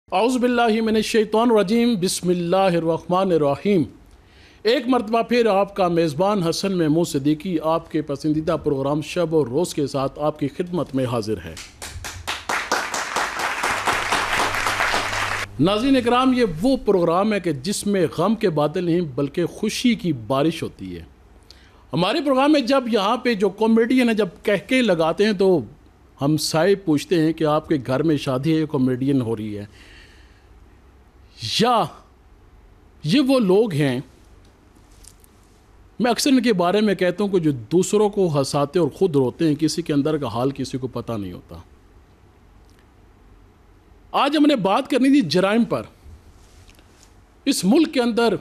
औज़ बिल्लाहि मिनश्शैतानिर्रजीम बिस्मिल्लाहिर्रहमानिर्रहीम। एक मरतबा फिर आपका मेज़बान हसन महमूद सिद्दीकी आपके पसंदीदा प्रोग्राम शब और रोज़ के साथ आपकी खिदमत में हाजिर है। नाज़रीन इकराम, ये वो प्रोग्राम है कि जिसमें गम के बादल नहीं बल्कि खुशी की बारिश होती है। हमारे प्रोग्राम में जब यहाँ पे जो कॉमेडियन है जब कहके लगाते हैं तो हम साहिब पूछते हैं कि आपके घर में शादी है, कॉमेडियन हो रही है, या ये वो लोग हैं, मैं अक्सर इनके बारे में कहता हूँ कि जो दूसरों को हंसाते और ख़ुद रोते हैं, किसी के अंदर का हाल किसी को पता नहीं होता। आज हमने बात करनी थी जराइम पर। इस मुल्क के अंदर,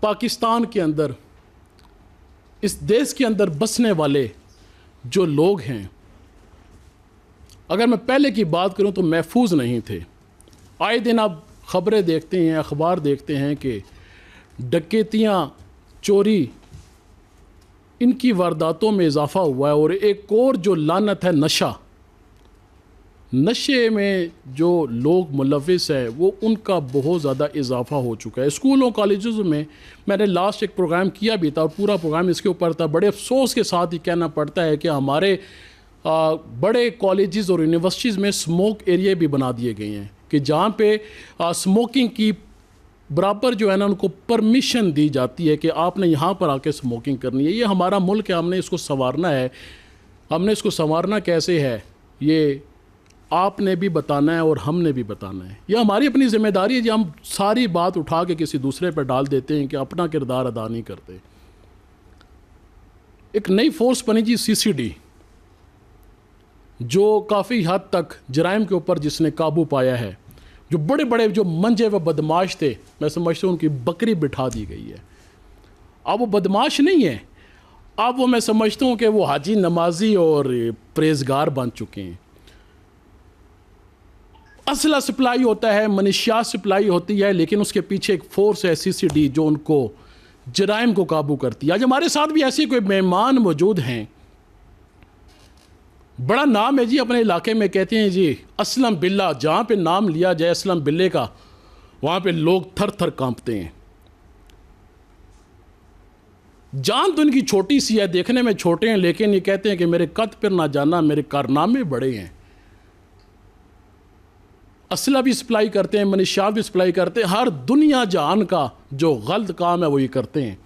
पाकिस्तान के अंदर, इस देश के अंदर बसने वाले जो लोग हैं, अगर मैं पहले की बात करूं तो महफूज नहीं थे। आए दिन आप ख़बरें देखते हैं, अखबार देखते हैं कि डकैतियाँ, चोरी, इनकी वारदातों में इजाफ़ा हुआ है। और एक और जो लानत है नशा, नशे में जो लोग मुलविस हैं वो उनका बहुत ज़्यादा इजाफ़ा हो चुका है। स्कूलों कॉलेज़ में मैंने लास्ट एक प्रोग्राम किया भी था और पूरा प्रोग्राम इसके ऊपर था। बड़े अफसोस के साथ ही कहना पड़ता है कि हमारे बड़े कॉलेजेस और यूनिवर्सिटीज़ में स्मोक एरिया भी बना दिए गए हैं कि जहाँ पे स्मोकिंग की बराबर जो है ना उनको परमिशन दी जाती है कि आपने यहाँ पर आके स्मोकिंग करनी है। ये हमारा मुल्क है, हमने इसको संवारना है। हमने इसको संवारना कैसे है ये आपने भी बताना है और हमने भी बताना है। ये हमारी अपनी ज़िम्मेदारी है। जो हम सारी बात उठा के किसी दूसरे पर डाल देते हैं कि अपना किरदार अदा नहीं करते। एक नई फोर्स बनी जी CCD, जो काफ़ी हद तक जराइम के ऊपर जिसने काबू पाया है। जो बड़े बड़े जो मंजे व बदमाश थे, मैं समझता हूँ उनकी बकरी बिठा दी गई है। अब वो बदमाश नहीं है, अब वो मैं समझता हूँ कि वो हाजी नमाजी और परहेज़गार बन चुके हैं। असला सप्लाई होता है, मनशियात सप्लाई होती है, लेकिन उसके पीछे एक फोर्स है CCD जो उनको जराइम को काबू करती है। आज हमारे साथ भी ऐसे कोई मेहमान मौजूद हैं, बड़ा नाम है जी अपने इलाके में, कहते हैं जी असलम बिल्ला। जहाँ पे नाम लिया जाए असलम बिल्ले का, वहाँ पे लोग थर थर कांपते हैं। जान तो इनकी छोटी सी है, देखने में छोटे हैं, लेकिन ये कहते हैं कि मेरे कद पर ना जाना, मेरे कारनामे बड़े हैं। असला भी सप्लाई करते हैं, मनशियात भी सप्लाई करते हैं, हर दुनिया जहान का जो गलत काम है वो ये करते हैं।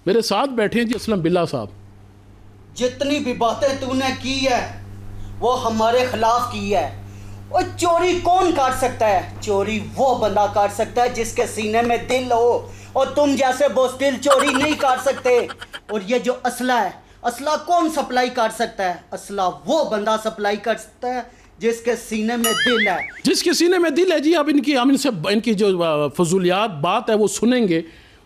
मेरे साथ बैठे हैं जी असलम बिल्ला साहब। जितनी भी बातें तूने की है वो हमारे खिलाफ की है। और चोरी कौन कर सकता है? चोरी वो बंदा कर सकता है जिसके सीने में दिल हो, और तुम जैसे बोस्टिल चोरी नहीं कर सकते। और ये जो असला है, असला कौन सप्लाई कर सकता है? असला वो बंदा सप्लाई कर सकता है जिसके सीने में दिल है। जिसके सीने में दिल है जी। अब हम इनसे इनकी जो फजूलियात बात है वो सुनेंगे।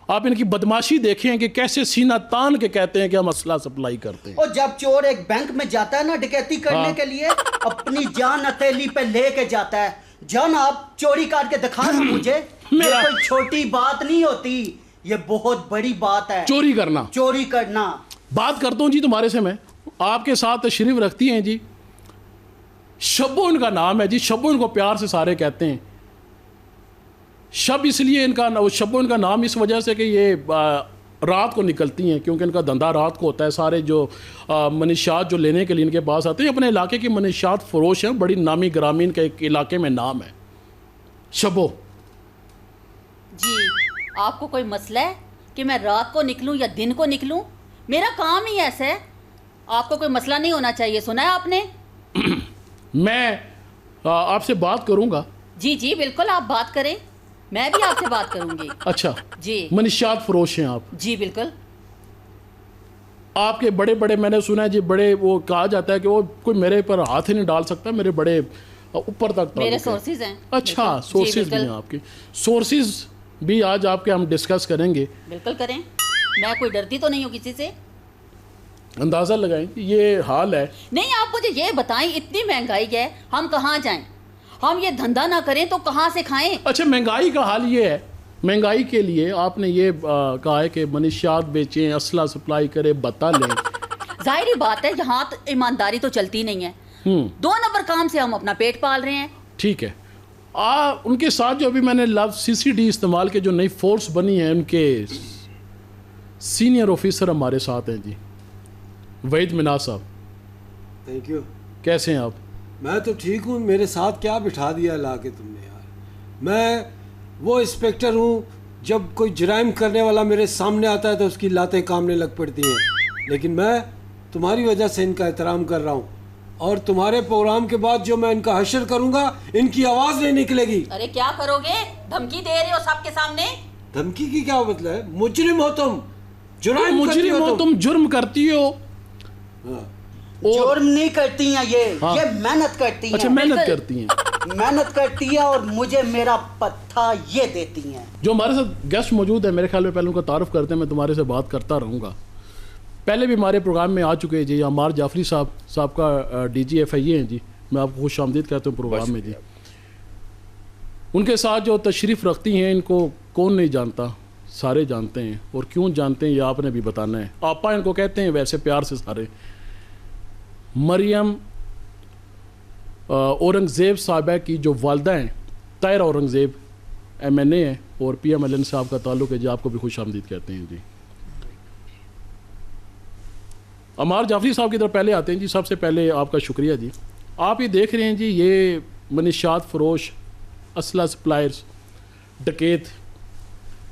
आप इनकी बदमाशी देखें कि कैसे सीना तान के कहते हैं कि हम असला सप्लाई करते हैं। और जब चोर एक बैंक में जाता है ना डकैती करने के लिए, अपनी जान हथेली पे लेके जाता है। जान आप चोरी करके दिखा दो मुझे। ये कोई छोटी बात नहीं होती, ये बहुत बड़ी बात है। चोरी करना, चोरी करना। बात करता हूँ जी तुम्हारे से। मैं आपके साथ तशरीफ रखती हैं जी, शब्बो इनका नाम है जी। शब्बो इनको प्यार से सारे कहते हैं। शब इसलिए इनका शब्बो इनका नाम इस वजह से कि ये रात को निकलती हैं, क्योंकि इनका धंधा रात को होता है। सारे जो मनशियात जो लेने के लिए इनके पास आते हैं, अपने इलाके की मनशियात फरोश हैं, बड़ी नामी ग्रामीण का एक इलाके में नाम है शब्बो जी। आपको कोई मसला है कि मैं रात को निकलूं या दिन को निकलूं? मेरा काम ही ऐसा है, आपको कोई मसला नहीं होना चाहिए। सुना है आपने? मैं आपसे बात करूंगा। जी जी बिल्कुल, आप बात करें, मैं भी आपसे बात करूंगी। अच्छा जी, मनशियात फरोश हैं आप? जी बिल्कुल। आपके बड़े बड़े, मैंने सुना है जी, बड़े वो कहा जाता है कि वो कोई मेरे पर हाथ ही नहीं डाल सकता, मेरे बड़े ऊपर तक मेरे सोर्सेज हैं। अच्छा, सोर्सेज भी हैं आपके। सोर्सेज भी आज आपके हम डिस्कस करेंगे। बिल्कुल करें, मैं कोई डरती तो नहीं हूँ किसी से। अंदाज़ा लगाएं ये हाल है। नहीं, आप मुझे ये बताएं, इतनी महंगाई है, हम कहाँ जाएं? हम ये धंधा ना करें तो कहाँ से खाएं? अच्छा, महंगाई का हाल ये है, महंगाई के लिए आपने ये कहा है कि मनशियात बेचें, असला सप्लाई करें, बता लें। जाहिर बात है यहाँ तो ईमानदारी तो चलती नहीं है। 2 نمبر کام سے ہم اپنا پیٹ پال رہے ہیں. ٹھیک ہے. ان کے ساتھ جو ابھی میں نے لفظ CCD استعمال کے جو نئی فورس بنی ہے ان کے سینئر آفیسر ہمارے ساتھ ہیں جی. وحید مناز صاحب. Thank you. کیسے ہیں آپ؟ میں تو ٹھیک ہوں. میرے ساتھ کیا بٹھا دیا لا کے تم نے یار. میں وہ انسپیکٹر ہوں جب کوئی جرائم کرنے والا میرے سامنے آتا ہے تو اس کی لاتیں کامنے لگ پڑتی ہیں. لیکن میں تمہاری وجہ سے ان کا احترام کر رہا ہوں اور تمہارے پروگرام کے بعد جو میں ان کا حشر کروں گا ان کی آواز نہیں نکلے گی. ارے کیا کرو گے؟ دھمکی دے رہے ہو سب کے سامنے. دھمکی کی کیا مطلب ہے؟ مجرم ہو تم. جرائم مجرم ہو تم. جرم کرتی ہو. جرم نہیں کرتی ہیں یہ محنت کرتی ہیں. اچھا محنت کرتی ہیں. محنت کرتی ہے اور مجھے میرا پتھا یہ دیتی ہیں. جو ہمارے ساتھ گیسٹ موجود ہے میرے خیال میں پہلے ان کا تعارف کرتے ہیں. میں تمہارے سے بات کرتا رہوں گا. پہلے بھی ہمارے پروگرام میں آ چکے جی عمار جعفری صاحب کا DG FIA ہیں جی. میں آپ کو خوش آمدید کہتا ہوں پروگرام میں جی. ان کے ساتھ جو تشریف رکھتی ہیں ان کو کون نہیں جانتا, سارے جانتے ہیں. اور کیوں جانتے ہیں یہ آپ نے بھی بتانا ہے. آپا ان کو کہتے ہیں ویسے پیار سے سارے. مریم اورنگزیب صاحبہ کی جو والدہ ہیں طاہرہ اورنگزیب MNA ہیں اور PMLN صاحب کا تعلق ہے جی. آپ کو بھی خوش آمدید کہتے ہیں جی. عمار جعفری صاحب کی طرف پہلے آتے ہیں جی. سب سے پہلے آپ کا شکریہ جی. آپ یہ دیکھ رہے ہیں جی یہ منشیات فروش, اسلحہ سپلائرز, ڈکیت,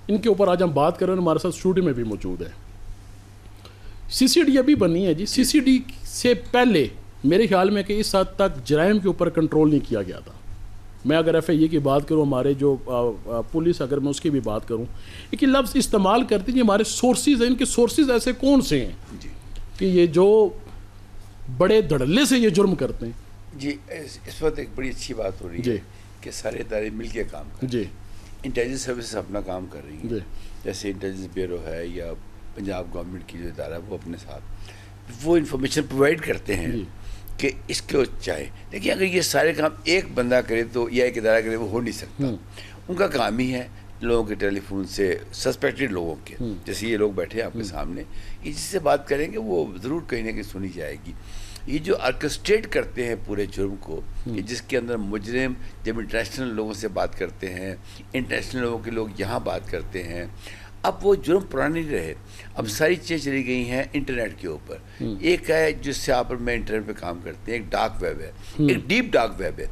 ان کے اوپر آج ہم بات کر رہے ہیں. ہمارے ساتھ اسٹوڈیو میں بھی موجود ہے. CCD ابھی بنی ہے جی. CCD سے پہلے میرے خیال میں کہ اس حد تک جرائم کے اوپر کنٹرول نہیں کیا گیا تھا. میں اگر FIA کی بات کروں, ہمارے جو پولیس اگر میں اس کی بھی بات کروں, ایک لفظ استعمال کرتی ہیں ہمارے سورسز ہیں. ان کے سورسز ایسے کون سے ہیں کہ یہ جو بڑے دھڑلے سے یہ جرم کرتے ہیں؟ جی اس وقت ایک بڑی اچھی بات ہو رہی ہے کہ سارے ادارے مل کے کام کر رہے ہیں. انٹیلیجنس سروسز اپنا کام کر رہی ہیں, جیسے انٹیلیجنس بیورو ہے یا پنجاب گورنمنٹ کی جو ادارہ ہے وہ اپنے ساتھ وہ انفارمیشن پرووائڈ کرتے ہیں کہ اس کو چاہے. لیکن اگر یہ سارے کام ایک بندہ کرے تو یا ایک ادارہ کرے وہ ہو نہیں سکتا. ان کا کام ہی ہے لوگوں کے ٹیلی فون سے, سسپیکٹڈ لوگوں کے, جیسے یہ لوگ بیٹھے ہیں آپ کے سامنے, یہ جس سے بات کریں گے وہ ضرور کہیں نہ کہیں سنی جائے گی. یہ جو آرکسٹریٹ کرتے ہیں پورے جرم کو, جس کے اندر مجرم جب انٹرنیشنل لوگوں سے بات کرتے ہیں, انٹرنیشنل لوگوں کے لوگ یہاں بات کرتے ہیں, اب وہ جرم پرانے نہیں رہے. اب ساری چیزیں چلی گئی ہیں انٹرنیٹ کے اوپر. ایک ہے جس سے آپ میں انٹرنیٹ پہ کام کرتے ہیں, ایک ڈارک ویب ہے, ایک ڈیپ ڈارک ویب ہے.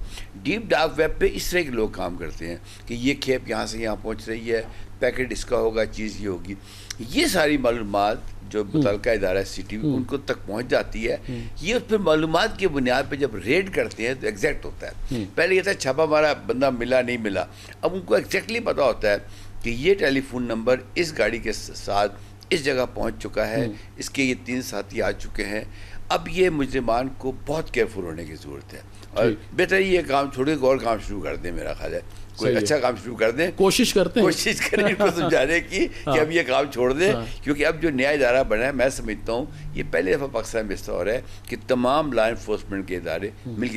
ڈیپ ڈارک ویب پہ اس طرح کے لوگ کام کرتے ہیں کہ یہ کھیپ یہاں سے یہاں پہنچ رہی ہے, پیکٹ اس کا ہوگا, چیز یہ ہوگی. یہ ساری معلومات جو متعلقہ ادارہ CCD ان کو تک پہنچ جاتی ہے. یہ اس پہ معلومات کی بنیاد پہ جب ریڈ کرتے ہیں تو ایگزیکٹ ہوتا ہے. پہلے یہ تھا چھاپا مارا, بندہ ملا نہیں ملا. اب ان کو ایگزیکٹلی پتہ ہوتا ہے کہ یہ ٹیلی فون نمبر اس گاڑی کے ساتھ اس جگہ پہنچ چکا ہے, اس کے یہ 3 ساتھی آ چکے ہیں. اب یہ مجرمان کو بہت کیئرفل ہونے کی ضرورت ہے اور بہتر یہ کام چھوڑے اور کام شروع کر دیں. میرا خیال ہے کوئی اچھا کام شروع کر دیں, کوشش کریں ان کو سمجھانے کی کہ اب یہ کام چھوڑ دیں. کیونکہ اب جو نیا ادارہ بنا ہے میں سمجھتا ہوں یہ پہلے دفعہ پاکستان میں اس طور ہے کہ تمام لا انفورسمنٹ کے ادارے مل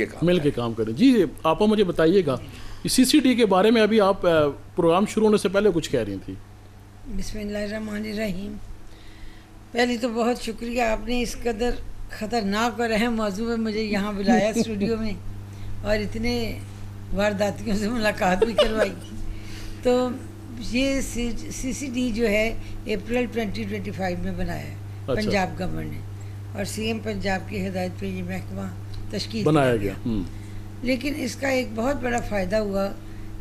کے کام کریں. جی آپ مجھے بتائیے گا CCD کے بارے میں, ابھی آپ پروگرام شروع ہونے سے پہلے کچھ کہہ رہی تھیں. بسم اللہ الرحمن الرحیم. پہلے تو بہت شکریہ, آپ نے اس قدر خطرناک اور اہم موضوع میں مجھے یہاں بلایا اسٹوڈیو میں اور اتنے وارداتیوں سے ملاقات بھی کروائی. تو یہ CCD جو ہے اپریل 2025 میں بنایا ہے پنجاب گورنمنٹ نے, اور CM پنجاب کی ہدایت پہ یہ محکمہ تشکیل بنایا گیا. لیکن اس کا ایک بہت بڑا فائدہ ہوا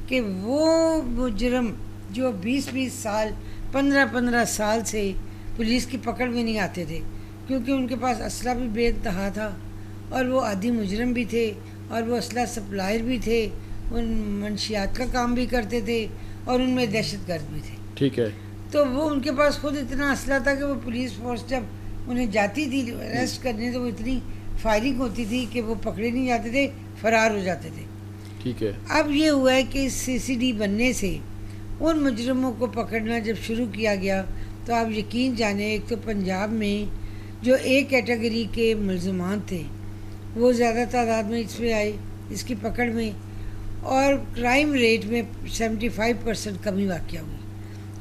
کہ وہ مجرم جو 20 سال 15 سال سے پولیس کی پکڑ میں نہیں آتے تھے, کیونکہ ان کے پاس اسلحہ بھی بے انتہا تھا اور وہ عادی مجرم بھی تھے اور وہ اسلحہ سپلائر بھی تھے, ان منشیات کا کام بھی کرتے تھے اور ان میں دہشت گرد بھی تھے. ٹھیک ہے. تو وہ ان کے پاس خود اتنا اسلحہ تھا کہ وہ پولیس فورس جب انہیں جاتی تھی اریسٹ کرنے تو وہ اتنی فائرنگ ہوتی تھی کہ وہ پکڑے نہیں جاتے تھے, فرار ہو جاتے تھے. ٹھیک ہے. اب یہ ہوا ہے کہ CCD بننے سے ان مجرموں کو پکڑنا جب شروع کیا گیا تو آپ یقین جانیں, ایک تو پنجاب میں جو ایک کیٹیگری کے ملزمان تھے وہ زیادہ تعداد میں اس میں آئے اس کی پکڑ میں, اور کرائم ریٹ میں 75% کمی واقع ہوئی,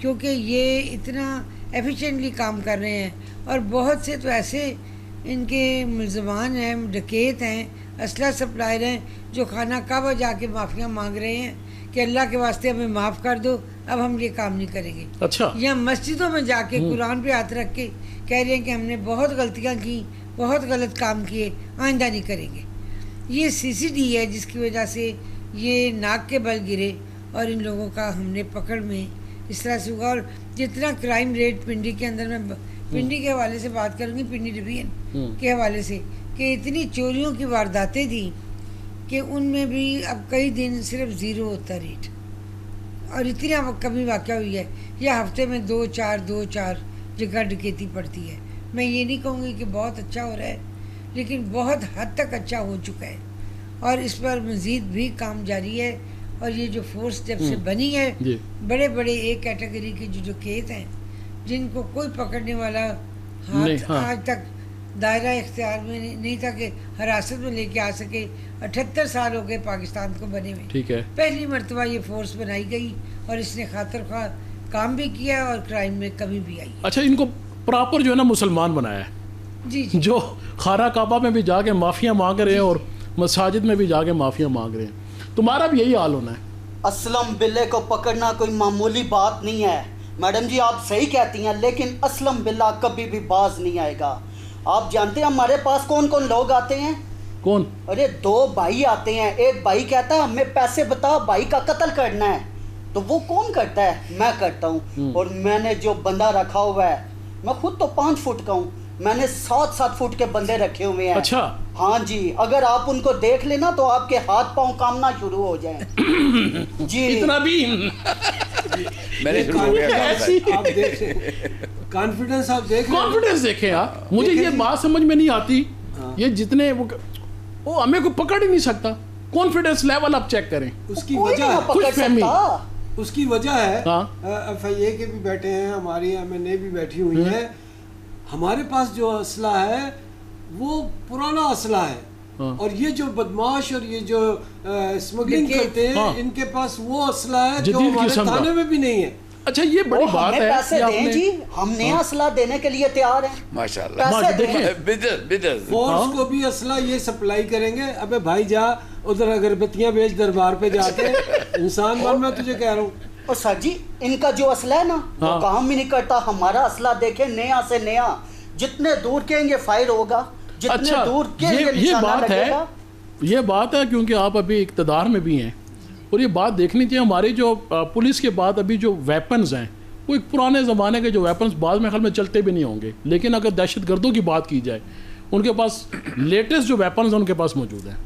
کیونکہ یہ اتنا ایفیشینٹلی کام کر رہے ہیں. اور بہت سے تو ایسے ان کے ملزمان ہیں, ڈکیت ہیں, اسلحہ سپلائر ہیں, جو خانہ کعبہ جا کے معافیاں مانگ رہے ہیں کہ اللہ کے واسطے ہمیں معاف کر دو, اب ہم یہ کام نہیں کریں گے. اچھا, یا مسجدوں میں جا کے قرآن پہ ہاتھ رکھ کے کہہ رہے ہیں کہ ہم نے بہت غلطیاں کی, بہت غلط کام کیے, آئندہ نہیں کریں گے. یہ CCD ہے جس کی وجہ سے یہ ناک کے بل گرے اور ان لوگوں کا ہم نے پکڑ میں اس طرح سے ہوا. اور جتنا کرائم ریٹ پنڈی کے اندر, میں پنڈی کے حوالے سے بات کروں گی, پنڈی ڈویژن کے حوالے سے, کہ اتنی چوریوں کی وارداتیں تھیں کہ ان میں بھی اب کئی دن صرف 0 ہوتا ریٹ, اور اتنی کمی واقع ہوئی ہے. یا ہفتے میں 2-4 جگہ ڈکیتی پڑتی ہے. میں یہ نہیں کہوں گی کہ بہت اچھا ہو رہا ہے, لیکن بہت حد تک اچھا ہو چکا ہے, اور اس پر مزید بھی کام جاری ہے. اور یہ جو فورس جب سے بنی ہے, بڑے بڑے ایک کیٹیگری کے جو کیس ہیں جن کو کوئی پکڑنے والا ہاتھ آج تک دائرہ اختیار میں نہیں تھا کہ حراست میں لے کے آ سکے. 78 سال ہو گئے پاکستان کو بنے ہوئے. ٹھیک ہے, پہلی مرتبہ یہ فورس بنائی گئی اور اس نے خاطر خواہ کام بھی کیا اور کرائم میں کمی بھی آئی. اچھا, ان کو پراپر جو ہے نا مسلمان بنایا ہے, جی جو خانہ کعبہ میں بھی جا کے معافیاں مانگ رہے ہیں اور مساجد میں بھی جا کے معافیاں مانگ رہے ہیں. تمہارا بھی یہی حال ہونا ہے. اسلم بلے کو پکڑنا کوئی معمولی بات نہیں ہے. میڈم جی آپ صحیح کہتی ہیں, لیکن اسلم بلہ کبھی بھی باز نہیں آئے گا. آپ جانتے ہیں ہمارے پاس کون کون لوگ آتے ہیں؟ کون؟ ارے 2 بھائی آتے ہیں. ایک بھائی کہتا ہے ہمیں پیسے بتا, بھائی کا قتل کرنا ہے. تو وہ کون کرتا ہے؟ میں کرتا ہوں. اور میں نے جو بندہ رکھا ہوا ہے, میں خود تو 5 فٹ کا ہوں, میں نے 7 فٹ کے بندے رکھے ہوئے ہیں. اچھا, ہاں جی, اگر آپ ان کو دیکھ لینا تو آپ کے ہاتھ پاؤں کامنا شروع ہو جائیں. جی اتنا بھی میں نے آپ دیکھیں کانفیڈنس, آپ دیکھ کانفیڈنس دیکھیں آپ. مجھے یہ بات سمجھ میں نہیں آتی, یہ جتنے وہ ہمیں کوئی پکڑ ہی نہیں سکتا. کانفیڈنس لیول آپ چیک کریں. اس کی وجہ ہے, پکڑ سکتا. اس کی وجہ ہے FIA کے بھی بیٹھے ہیں, ہماری MNA بھی بیٹھی ہوئی ہیں. ہمارے پاس جو اسلحہ ہے وہ پرانا اسلحہ ہے, اور یہ جو بدماش اور یہ جو اسمگلنگ کرتے ہیں ان کے پاس وہ اسلحہ ہے جو ہمارے تھانے میں بھی نہیں ہے. اچھا, یہ بڑی بات ہے. پیسے دیں جی, ہم نیا اسلحہ دینے کے لیے تیار ہیں. ماشاءاللہ. فورس کو بھی اسلحہ یہ سپلائی کریں گے. ابے بھائی جا ادھر اگربتیاں بیچ دربار پہ جا کے, انسان بن, میں تجھے کہہ رہا ہوں. اور سر جی ان کا جو اسلحہ ہے نا وہ کام ہی نہیں کرتا. ہمارا اسلحہ دیکھیں, نیا سے نیا, جتنے دور کہیں گے فائر ہوگا, جتنے دور کہیں گے نشانہ لگے گا. یہ بات ہے کیونکہ آپ ابھی اقتدار میں بھی ہیں, اور یہ بات دیکھنی چاہیے. ہماری جو پولیس کے بعد ابھی جو ویپنز ہیں وہ ایک پرانے زمانے کے جو ویپنز بعض میں خیال میں چلتے بھی نہیں ہوں گے, لیکن اگر دہشت گردوں کی بات کی جائے ان کے پاس لیٹسٹ جو ویپنز ہیں ان کے پاس موجود ہیں.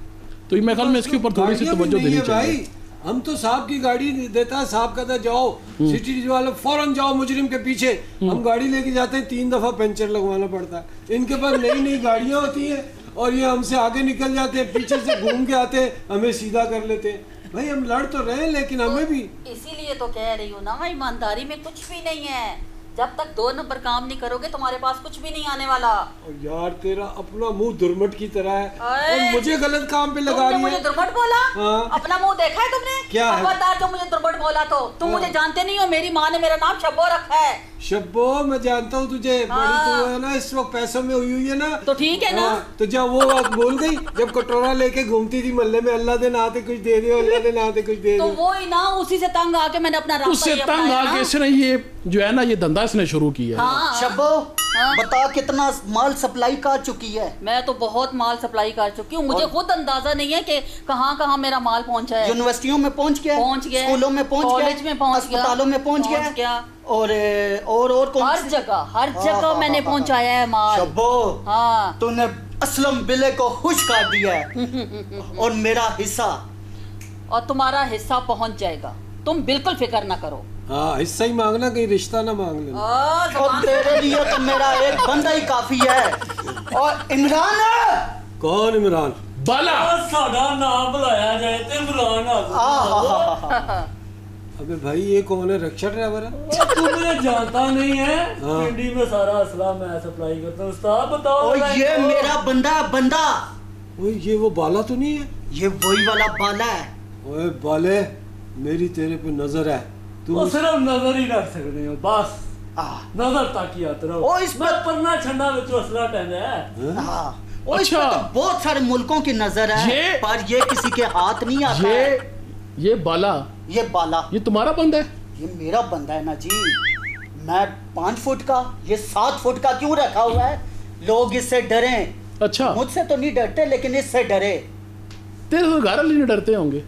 تو میرے خیال میں اس کے اوپر تھوڑی سی توجہ دینی چاہیے. ہم تو صاحب کی گاڑی دیتا ہے, صاحب کہتا ہے جاؤ سٹی والے فوراً جاؤ مجرم کے پیچھے. ہم گاڑی لے کے جاتے ہیں, 3 دفعہ پنچر لگوانا پڑتا ہے. ان کے پاس نئی گاڑیاں ہوتی ہیں اور یہ ہم سے آگے نکل جاتے ہیں, پیچھے سے گھوم کے آتے ہیں, ہمیں سیدھا کر لیتے ہیں. بھائی ہم لڑ تو رہے ہیں لیکن ہمیں بھی, اسی لیے تو کہہ رہی ہوں نا, ایمانداری میں کچھ بھی نہیں ہے. جب تک 2 نمبر کام نہیں کرو گے تمہارے پاس کچھ بھی نہیں آنے والا. اور یار تیرا اپنا منہ درمٹ کی طرح ہے, اور مجھے غلط کام پہ لگا رہی ہے. مجھے درمٹ بولا؟ اپنا منہ دیکھا ہے تم نے؟ کیا ہے خبردار جو مجھے درمٹ بولا تو تم مجھے جانتے نہیں ہو. میری ماں نے میرا نام شبو رکھا ہے. شبو میں جانتا ہوں تجھے, بڑی تو ہے نا اس وقت پیسوں میں ہوئی ہے نا, تو ٹھیک ہے نا. تو جب وہ بات بول گئی جب کٹورا لے کے گھومتی تھی محلے میں, اللہ دن آتے کچھ دے دے, اللہ دن آتے کچھ دے دے. تو وہی نا, اسی سے تنگ آ کے میں نے اپنا راستہ, اس سے تنگ آ کے اس نے یہ جو ہے نا یہ دھندا اس نے شروع کیا. شبو بتا کتنا مال سپلائی کر چکی ہے؟ میں تو بہت مال سپلائی کر چکی ہوں. مجھے خود اندازہ نہیں ہے کہ کہاں کہاں میرا مال پہنچا ہے. یونیورسٹیوں میں پہنچ گیا, اسکولوں میں پہنچ گیا, کالج میں پہنچ گیا, اسپتالوں میں پہنچ گیا, اور ہر جگہ میں نے پہنچایا ہے مال. شبو تو نے اسلم بلے کو خوش کر دیا ہے, اور میرا حصہ اور تمہارا حصہ پہنچ جائے گا. تم بالکل فکر نہ کرو. ہاں حصہ ہی مانگنا, کہیں رشتہ نہ مانگ لینا. اور تیرے لیے تو میرا ایک بندہ ہی کافی ہے. اور عمران ہے. کون عمران؟ بالا ساڈا نام بلایا جائے تے عمران آ. ابے بھائی یہ کون ہے؟ رکشا ڈرائیور ہے؟ تو مجھے جانتا نہیں ہے, پنڈی میں سارا اسلحہ میں سپلائی کرتا ہوں. استاد بتاؤ. یہ میرا بندہ ہے, بندہ. یہ وہ بالا تو نہیں ہے؟ یہ وہی والا بالا ہے. اوے بالے, میری تیرے پہ نظر ہے. تو صرف نظر ہی رکھ سکتے ہو بس. नजर ताकियात रहो ओ, इस मैं पर- पन्ना छंडा विच असला टहना है हाँ और इस अच्छा। पे तो बहुत सारे मुल्कों की नजर है ये- पर ये किसी के हाथ नहीं आता है। ये बाला, ये बाला ये तुम्हारा बंदा है? ये मेरा बंदा है ना जी। मैं 5 फुट का, ये 7 फुट का क्यों रखा हुआ है? लोग इससे डरे। अच्छा, मुझसे तो नहीं डरते लेकिन इससे डरे। तेरे तो घर वाले नहीं डरते होंगे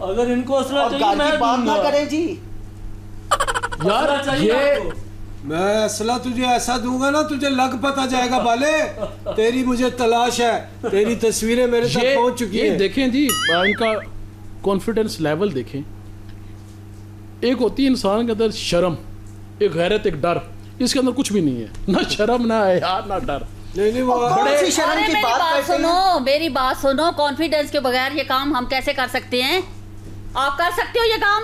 अगर इनको असला और चाहिए गाल मैं की बात ना दूंगा। करें जी। यार। असला चाहिए ये आपको? मैं असला तुझे ऐसा दूंगा ना तुझे लग पता जाएगा बाले, तेरी मुझे तलाश है, तेरी तस्वीरें मेरे तक पहुंच चुकी ये हैं। देखें जी, इनका कॉन्फिडेंस लेवल देखें। एक होती है इंसान के अंदर शर्म, एक गैरत, एक डर। इसके अंदर कुछ भी नहीं है, ना शर्म, ना हया, ना डर। नहीं नहीं वो कौन सी अरे शर्म की मेरी बात बात करते हैं? सुनो, मेरी बात सुनो। कॉन्फिडेंस के बगैर ये काम हम कैसे कर सकते हैं? आप कर सकते हो ये काम?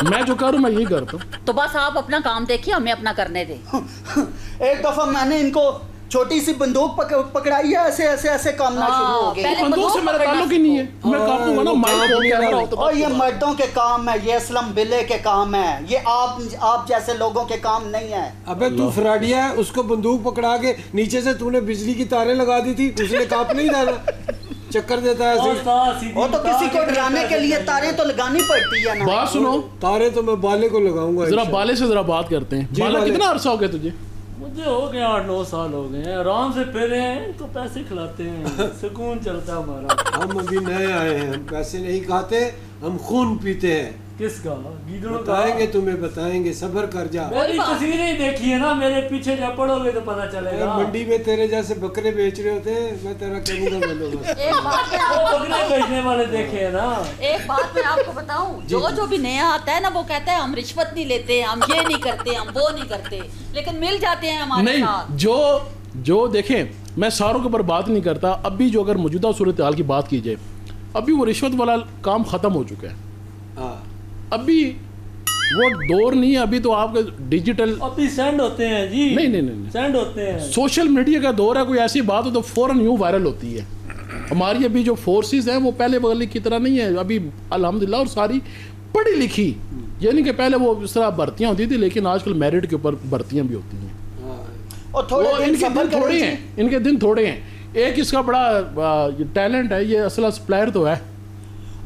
मैं जो करूँ मैं यही करता हूँ। तो बस आप अपना काम देखिए, हमें अपना करने दें। एक दफा मैंने इनको छोटी सी बंदूक पकड़ाई है, ऐसे ऐसे ऐसे कामना हाँ, शुरू हो गई। पहले बंदूक से मेरा ताल्लुक ही नहीं है। मैं काटूंगा ना, माइक को कैमरा हो तो और ये मर्दों के काम है, ये असलम बिल्ले के काम है, ये आप जैसे लोगों के काम नहीं है। अबे तू फ्राडिया है, उसको बंदूक पकड़ा के नीचे से तूने बिजली की तारें लगा दी थी, उसने कांप नहीं डाला, चक्कर देता है और ऐसे। साथ सीधी वो तो किसी को तार डराने के लिए तारें तो लगानी पड़ती है ना। बात सुनो, तारे तो मैं बाले को लगाऊंगा जरा इंशाल्लाह। बाले से जरा बात करते हैं। जी, बाला बाले। कितना अरसा हो गया तुझे? मुझे हो गए 8-9 साल हो गए हैं, आराम से फिरे हैं तो पैसे खिलाते हैं, सुकून चलता है हमारा। हम अभी नए आए हैं, हम पैसे नहीं खाते, हम खून पीते हैं। किसका? गीदड़ों का? बताएंगे तुम्हें, बताएंगे, सब्र कर जा। मेरी तस्वीरें ही देखी है ना, मेरे पीछे जब पढ़ोगे तो पता चलेगा। मंडी में तेरे जैसे बकरे बेच रहे होते हैं, मैं तेरा कहूँगा बंदोबस्त। एक बात मैं वो आपको बकरे बेचने वाले देखे हैं ना। एक बात मैं आपको बताऊं, जो भी नया आता है ना, वो कहता है हम रिश्वत नहीं लेते, हम ये नहीं करते, हम वो नहीं करते, लेकिन मिल जाते हैं हमारे नहीं, साथ। जो देखें, मैं सारों के ऊपर बात नहीं करता। अभी जो अगर मौजूदा सूरत हाल की बात की जाए, अभी वो रिश्वत वाला काम ख़त्म हो चुका है। हाँ अभी वो दौर नहीं है। अभी तो आपके डिजिटल, अभी सेंड होते हैं जी। नहीं। सेंड होते हैं। सोशल मीडिया का दौर है। कोई ऐसी बात हो तो फौरन यूँ वायरल होती है। हमारी अभी जो फोर्सेस हैं वो पहले वाली की तरह नहीं है अभी, अल्हम्दुलिल्लाह। और सारी पढ़ी लिखी, यानी कि पहले वो इस तरह भर्तियाँ होती थी, लेकिन आजकल मेरिट के ऊपर भर्तियाँ भी होती हैं। और थोड़े वो दिन इनके सब्र दिन थोड़े करें हैं, जी। इनके दिन थोड़े हैं। एक इसका बड़ा टैलेंट है, ये असला सप्लायर तो है।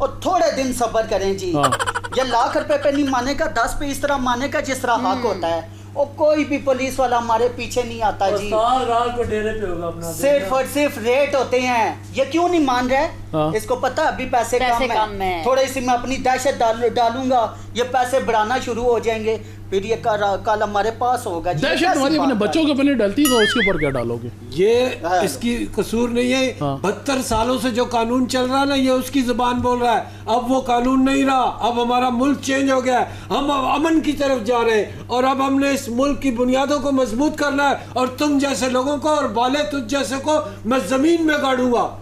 और थोड़े दिन सब्र करें जी। हाँ। ये लाख रुपए पे नहीं मानेगा, 10 पे इस तरह मानेगा जिस तरह हक होता है। और कोई भी पुलिस वाला हमारे पीछे नहीं आता और जी। साल रात को डेरे पे होगा अपना। सिर्फ और सिर्फ रेट होते हैं। ये क्यों नहीं मान रहे? हाँ। इसको पता अभी पैसे पैसे कम कम है। है। थोड़े सी मैं अपनी दहशत डालूंगा, ये पैसे बढ़ाना शुरू हो जाएंगे, फिर ये कल हमारे पास होगा जी। दहशत कैसी तुम्हारी अपने बात है? बच्चों के ऊपर नहीं डलती तो उसके ऊपर क्या डालोगे? ये हाँ। इसकी कसूर नहीं है। हाँ। 72 सालों से जो कानून चल रहा है ना, ये उसकी जुबान बोल रहा है। अब वो कानून नहीं रहा, अब हमारा मुल्क चेंज हो गया है, हम अब अमन की तरफ जा रहे हैं। और अब हमने इस मुल्क की बुनियादों को मजबूत करना है। और तुम जैसे लोगों को और बाले तुझ जैसे को मैं जमीन में गाड़ूंगा।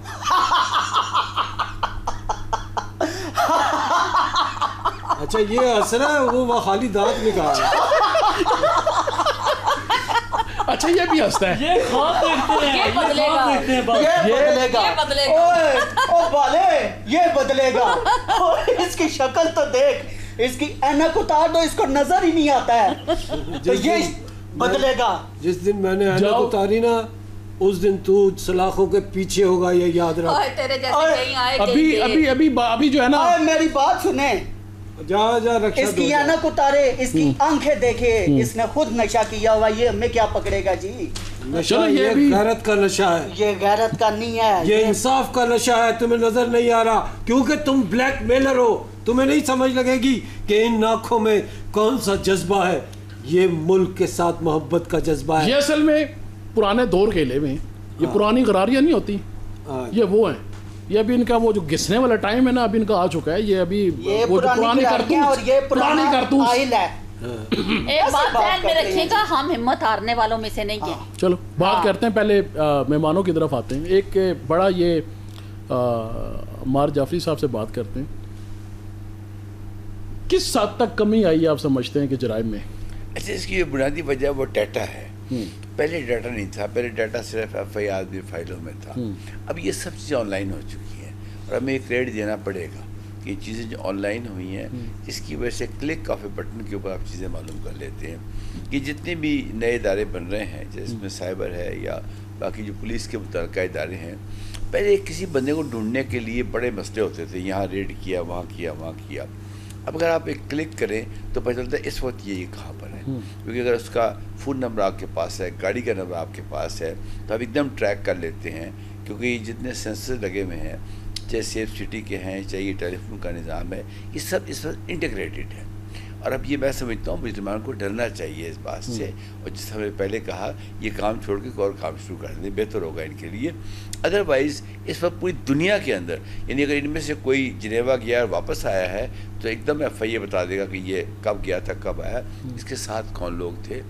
अच्छा ये हंस रहा है, वो खाली दांत निकाल रहा है। अच्छा ये भी हंसता है। ये ख्वाब देखते हैं, ये बदलेगा। ख्वाब देखते हैं बस। ये बदलेगा। ये बदलेगा। ओए, ओ बाले, ये बदलेगा। ओए, इसकी शक्ल तो देख, इसकी ऐनक उतार दो, इसको नजर ही नहीं आता है। तो ये बदलेगा। जिस दिन मैंने ऐनक जाओ। उतारी ना, उस दिन तू सलाखों के पीछे होगा, ये याद रख। ओए, तेरे जैसे ओए, कहीं आए अभी जो है ना, ओए, मेरी बात सुने। जा रक्षा इसकी दो जा। ऐनक उतारे, इसकी आंखें देखे, इसने खुद नशा किया हुआ, ये हमें क्या पकड़ेगा जी? नशा चलो, ये ये भी- गैरत का नशा है, ये गैरत का नहीं है, ये इंसाफ का नशा है। तुम्हें नजर नहीं आ रहा क्योंकि तुम ब्लैक मेलर हो। तुम्हें नहीं समझ लगेगी कि इन आंखों में कौन सा जज्बा है। ये मुल्क के साथ मोहब्बत का जज्बा है। ये असल में पुराने दौर के लिए ये पुरानी गरारियाँ नहीं होती, हाँ। ये वो हैं। ये अभी इनका वो जो घिसने वाला टाइम है ना, अभी इनका आ चुका है। ये अभी ये वो जो पुरानी गिरारियां और ये पुरानी कारतूस। आइल है। एक ऐसी बात बात ध्यान में करते हैं रखिएगा, हम हिम्मत हारने वालों में से नहीं है। चलो बात हाँ। करते हैं, पहले मेहमानों की तरफ आते हैं। एक बड़ा ये मार जाफरी साहब से बात करते हैं। किस हद तक कमी आई आप समझते हैं कि जराइम में? अच्छा, इसकी जो बुनियादी वजह वो डाटा है। पहले डाटा नहीं था, पहले डाटा सिर्फ FIR फाइलों में था। अब ये सब चीज़ें ऑनलाइन हो चुकी हैं और हमें एक क्रेडिट देना पड़ेगा। کہ یہ چیزیں جو آن لائن ہوئی ہیں اس کی وجہ سے کلک آف اے بٹن کے اوپر آپ چیزیں معلوم کر لیتے ہیں کہ جتنے بھی نئے ادارے بن رہے ہیں جیسے میں سائبر ہے یا باقی جو پولیس کے متعلقہ ادارے ہیں، پہلے کسی بندے کو ڈھونڈنے کے لیے بڑے مسئلے ہوتے تھے، یہاں ریڈ کیا وہاں کیا وہاں کیا. اب اگر آپ ایک کلک کریں تو پتہ چلتا ہے اس وقت یہ کہاں پر ہے، کیونکہ اگر اس کا فون نمبر آپ کے پاس ہے، گاڑی کا نمبر آپ کے پاس ہے تو آپ ایک دم ٹریک کر لیتے ہیں، کیونکہ یہ جتنے سینسر لگے ہوئے ہیں چاہے سیف سٹی کے ہیں چاہے یہ ٹیلی فون کا نظام ہے، یہ سب اس وقت انٹیگریٹڈ ہے. اور اب یہ میں سمجھتا ہوں مسلمان کو ڈرنا چاہیے اس بات سے، اور جس ہم نے پہلے کہا یہ کام چھوڑ کے کوئی اور کام شروع کر دیں بہتر ہوگا ان کے لیے. ادروائز اس وقت پوری دنیا کے اندر یعنی اگر ان میں سے کوئی جنیوا گیا اور واپس آیا ہے تو ایک دم ایف آئی اے بتا دے گا کہ یہ کب گیا تھا کب آیا، اس کے ساتھ کون لوگ تھے،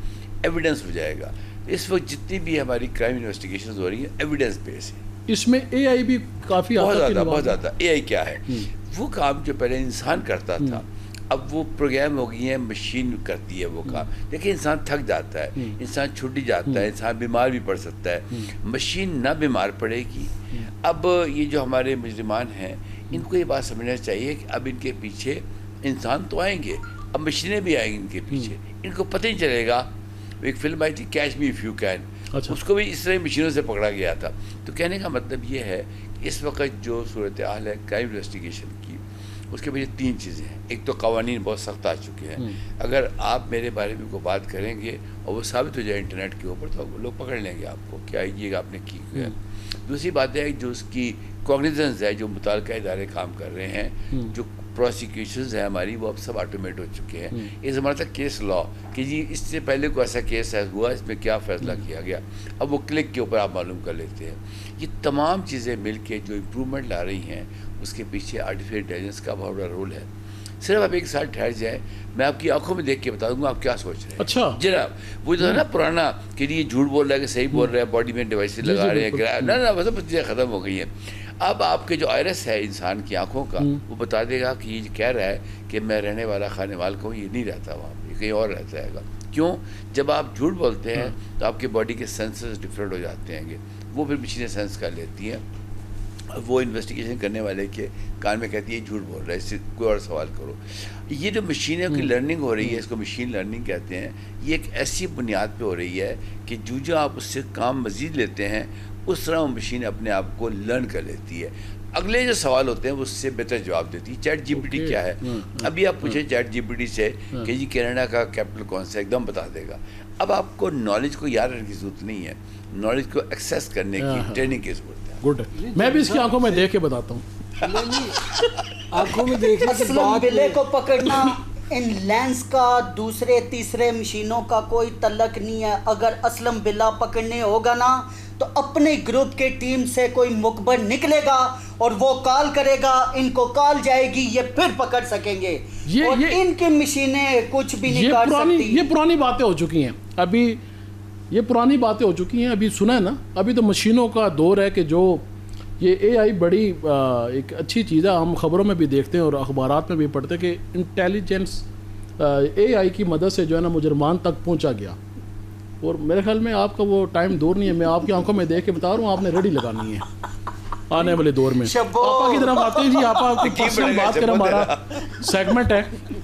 ایویڈنس ہو جائے گا. اس وقت جتنی بھی ہماری کرائم انویسٹیگیشنز ہو رہی ہیں ایویڈنس بیس ہے. اس میں اے آئی بھی کافی بہت زیادہ. اے آئی کیا ہے؟ وہ کام جو پہلے انسان کرتا تھا اب وہ پروگرام ہو گئی ہیں، مشین کرتی ہے وہ کام. دیکھیں انسان تھک جاتا ہے، انسان چھٹی جاتا ہے، انسان بیمار بھی پڑ سکتا ہے، مشین نہ بیمار پڑے گی. اب یہ جو ہمارے مجرمان ہیں ان کو یہ بات سمجھنا چاہیے کہ اب ان کے پیچھے انسان تو آئیں گے، اب مشینیں بھی آئیں گی ان کے پیچھے. ان کو پتہ ہی چلے گا. ایک فلم آئی تھی catch me if you can, اس کو بھی اس طرح مشینوں سے پکڑا گیا تھا. تو کہنے کا مطلب یہ ہے کہ اس وقت جو صورتحال ہے کرائم انویسٹیگیشن کی اس کے پیچھے 3 چیزیں ہیں. ایک تو قوانین بہت سخت آ چکے ہیں، اگر آپ میرے بارے میں کوئی بات کریں گے اور وہ ثابت ہو جائے انٹرنیٹ کے اوپر تو لوگ پکڑ لیں گے آپ کو، کیا یہ آپ نے کی ہے. دوسری بات ہے جو اس کی کوگنیزنس ہے، جو متعلقہ ادارے کام کر رہے ہیں، جو پروسیکیوشنز ہیں ہماری وہ اب سب آٹومیٹ ہو چکے ہیں. یہ زمانہ تھا کیس لا کہ جی اس سے پہلے کوئی ایسا کیس ہوا اس میں کیا فیصلہ کیا گیا، اب وہ کلک کے اوپر آپ معلوم کر لیتے ہیں. یہ تمام چیزیں مل کے جو امپرومنٹ لا رہی ہیں اس کے پیچھے آرٹیفیشل انٹیلیجنس کا بہت بڑا رول ہے. صرف آپ ایک سال ٹھہر جائیں، میں آپ کی آنکھوں میں دیکھ کے بتا دوں گا آپ کیا سوچ رہے ہیں. اچھا جناب وہ جو ہے نا پرانا کہ یہ جھوٹ بول رہا ہے کہ صحیح بول رہا ہے، باڈی میں ڈیوائسز لگا رہے ہیں، نہ بس چیزیں ختم ہو گئی ہیں. اب آپ کے جو آئرس ہے انسان کی آنکھوں کا وہ بتا دے گا کہ یہ کہہ رہا ہے کہ میں رہنے والا خانے وال کو یہ نہیں رہتا وہاں پہ، کہیں اور رہتا ہے گا. کیوں؟ جب آپ جھوٹ بولتے ہیں تو آپ کے باڈی کے سینسرز ڈفرینٹ ہو جاتے ہیں گے، وہ پھر مشینیں سینس کر لیتی ہیں. وہ انویسٹیگیشن کرنے والے کے کان میں کہتی ہے جھوٹ بول رہا ہے، اس سے کوئی اور سوال کرو. یہ جو مشینوں کی لرننگ ہو رہی ہے اس کو مشین لرننگ کہتے ہیں. یہ ایک ایسی بنیاد پہ ہو رہی ہے کہ جو آپ اس سے کام مزید لیتے ہیں اس طرح وہ مشین اپنے آپ کو لرن کر لیتی ہے. اگلے جو سوال ہوتے ہیں وہ اس سے بہتر جواب دیتی ہے. چیٹ جی پی ٹی کیا ہے؟ ابھی آپ پوچھیں چیٹ جی پی ٹی سے کہ جی کینیڈا کا کیپٹل کون سا، ایک دم بتا دے گا. اب آپ کو نالج کو یاد رکھنے کی ضرورت نہیں ہے، نالج کو ایکسیس کرنے کی ٹریننگ کی ضرورت ہے. گڈ. میں بھی اس کی آنکھوں میں دیکھ کے بتاتا ہوں. آنکھوں میں دیکھنے کے اسلم بعد بلے کو پکڑنا ان لینس کا دوسرے تیسرے مشینوں کا کوئی تعلق نہیں ہے. اگر اسلم بلا پکڑنے ہوگا نا تو اپنے گروپ کے ٹیم سے کوئی مخبر نکلے گا اور وہ کال کرے گا، ان کو کال جائے گی، یہ پھر پکڑ سکیں گے. اور ان کی مشینیں کچھ بھی نہیں کر سکتی. یہ پرانی باتیں ہو چکی ہیں، ابھی یہ پرانی باتیں ہو چکی ہیں. ابھی سنا ہے نا، ابھی تو مشینوں کا دور ہے کہ جو یہ اے آئی بڑی ایک اچھی چیز ہے. ہم خبروں میں بھی دیکھتے ہیں اور اخبارات میں بھی پڑھتے ہیں کہ انٹیلیجنس اے آئی کی مدد سے جو ہے نا مجرمان تک پہنچا گیا. اور میرے خیال میں آپ کا وہ ٹائم دور نہیں ہے. میں آپ کی آنکھوں میں دیکھ کے بتا رہا ہوں، آپ نے ریڈی لگانی ہے آنے والے دور میں. آپا کی طرف آتے ہیں جی. آپا کی پرسنل بات کریں، ہمارا سیگمنٹ ہے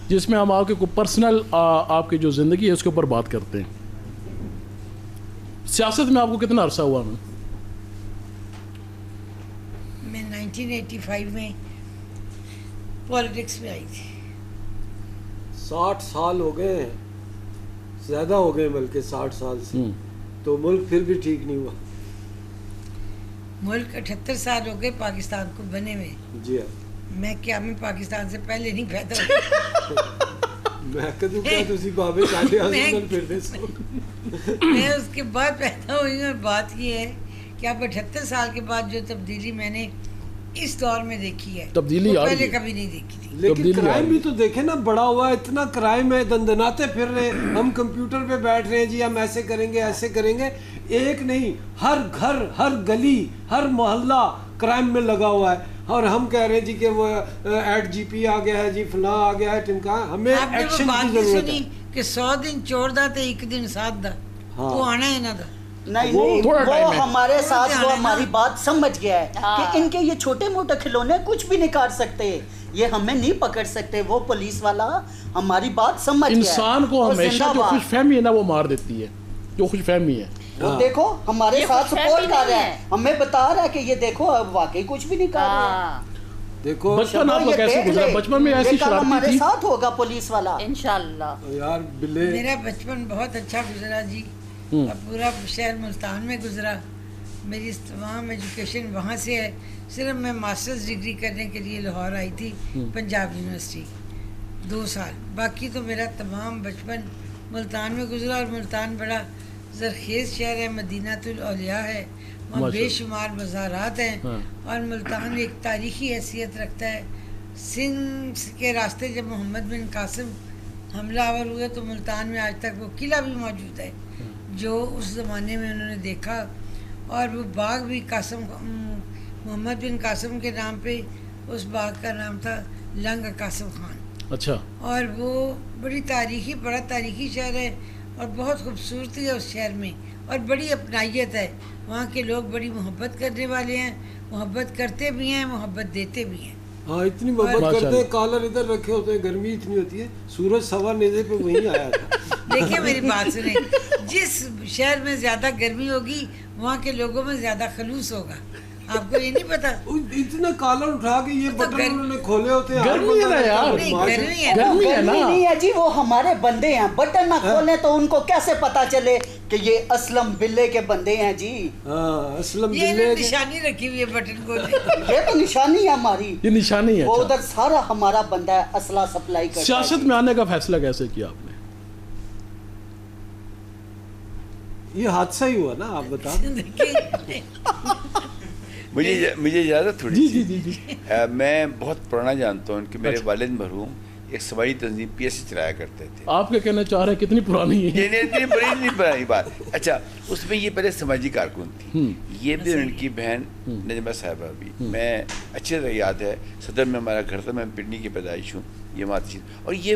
جس میں ہم آپ کے پرسنل آپ کی جو زندگی ہے اس کے اوپر بات کرتے ہیں. سیاست میں آپ کو کتنا عرصہ ہوا؟ میں 1985 میں پولیٹکس میں آئی تھی. 60 سال ہو گئے ہیں، زیادہ ہو گئے بلکہ 60 سال سے. تو ملک پھر بھی ٹھیک نہیں ہوا. ملک 78 سال ہو گئے پاکستان کو بنے میں. جی ہاں. میں کیا میں پاکستان سے پہلے نہیں پیدا ہوئی. میں اس کے بعد پیدا ہوئی ہوں. اور بات یہ ہے کہ اب 78 سال کے بعد جو تبدیلی میں نے اس دور میں دیکھی ہے تبدیلی پہلے کبھی نہیں دیکھی تھی. لیکن کرائم بھی تو دیکھیں نا، بڑا ہوا ہے، اتنا کرائم ہے، دندناتے پھر رہے. ہم کمپیوٹر پہ بیٹھ رہے ہیں جی ہم ایسے کریں گے ایسے کریں گے. ایک نہیں، ہر گھر، ہر گلی، ہر محلہ کرائم میں لگا ہوا ہے. اور ہم کہہ رہے ہیں جی کہ وہ ایڈ جی پی آ گیا ہے جی، فلاں آ گیا ہے، ٹمکا. ہمیں ایکشن کی ضرورت ہے. کہ 100 دن چور دا تے ایک دن ساتھ دا وہ آنا ہے نا دا. نہیں نہیں تھوڑا ٹائم وہ ہے. ہمارے ساتھ وہ ہماری بات سمجھ گیا ہے ہاں. کہ ان کے یہ چھوٹے موٹے کھلونے کچھ بھی نہیں کاٹ سکتے, یہ ہمیں نہیں پکڑ سکتے. وہ پولیس والا ہماری بات سمجھ گیا ہے. انسان کو اور ہمیشہ زندہ جو باد. خوش فہمی ہے نا وہ مار دیتی ہے, جو خوش فہمی ہے. وہ دیکھو ہمارے یہ ساتھ خوش سپورٹ فہمی کر رہا نہیں ہے, ہے. ہمیں بتا رہا ہے کہ یہ دیکھو اب واقعی کچھ بھی نہیں کر رہا ہے. ہاں دیکھو بچپن آپ کا یہ کیسے دیکھ گزرا؟ لے, بچپن میں ایسی یہ کل شرارتی ہمارے تھی؟ ساتھ ہوگا پولیس والا. انشاءاللہ. یار بلے میرا بچپن بہت اچھا گزرا جی, اور پورا شہر ملتان میں گزرا. میری تمام ایجوکیشن وہاں سے ہے. صرف میں ماسٹرز ڈگری کرنے کے لیے لاہور آئی تھی پنجاب یونیورسٹی 2 سال. باقی تو میرا تمام بچپن ملتان میں گزرا, اور ملتان بڑا زرخیز شہر ہے, مدینہ الاولیاء ہے, وہاں بے شمار مزارات ہیں, اور ملتان ایک تاریخی حیثیت رکھتا ہے. سندھ کے راستے جب محمد بن قاسم حملہ آور ہوئے تو ملتان میں آج تک وہ قلعہ بھی موجود ہے جو اس زمانے میں انہوں نے دیکھا, اور وہ باغ بھی محمد بن قاسم کے نام پہ, اس باغ کا نام تھا لنگ قاسم خان. اچھا. اور وہ بڑا تاریخی شہر ہے, اور بہت خوبصورتی ہے اس شہر میں, اور بڑی اپنائیت ہے. وہاں کے لوگ بڑی محبت کرنے والے ہیں, محبت کرتے بھی ہیں, محبت دیتے بھی ہیں. ہاں اتنی محبت کرتے ہیں, کالر ادھر رکھے ہوتے ہیں, گرمی اتنی ہوتی ہے, سورج سوا نیزے پہ وہیں آیا تھا. دیکھیں میری بات سنیں, جس شہر میں زیادہ گرمی ہوگی وہاں کے لوگوں میں زیادہ خلوص ہوگا. آپ کو یہ نہیں پتا؟ اتنا کالر اٹھا کے یہ بٹن انہوں نے کھولے ہوتے ہیں. گرمی ہے نا یار, گرمی ہے. گرمی ہے نا. نہیں ہے جی, وہ ہمارے بندے ہیں. بٹن نہ کھولیں تو ان کو کیسے پتا چلے کہ یہ اسلم بلے کے بندے ہیں جی. ہاں اسلم یہ بلے نشانی رکھی ہوئی ہے بٹن کو. یہ تو نشانی ہے ہماری, یہ نشانی ہے. وہ ادھر سارا ہمارا بندہ ہے, اسلحہ سپلائی کرتا ہے. سیاست میں آنے کا فیصلہ کیسے کیا آپ نے؟ یہ حادثہ ہی ہوا نا, آپ بتا. مجھے اجازت تھوڑی جی سی. جی جی جی. میں بہت پرانا جانتا ہوں کہ میرے والد مرحوم ایک سماجی تنظیم پی ایس سی چلایا کرتے تھے. آپ کیا کہنا چاہ رہے ہیں, کتنی پرانی ہے؟ اتنی بڑی نہیں پرانی بات. اچھا, اس میں یہ پہلے سماجی کارکن تھی, یہ بھی ان کی بہن نجمہ صاحبہ بھی. میں اچھے سے یاد ہے, صدر میں ہمارا گھر تھا, میں پنڈی کی پیدائش ہوں, یہ بات چیز. اور یہ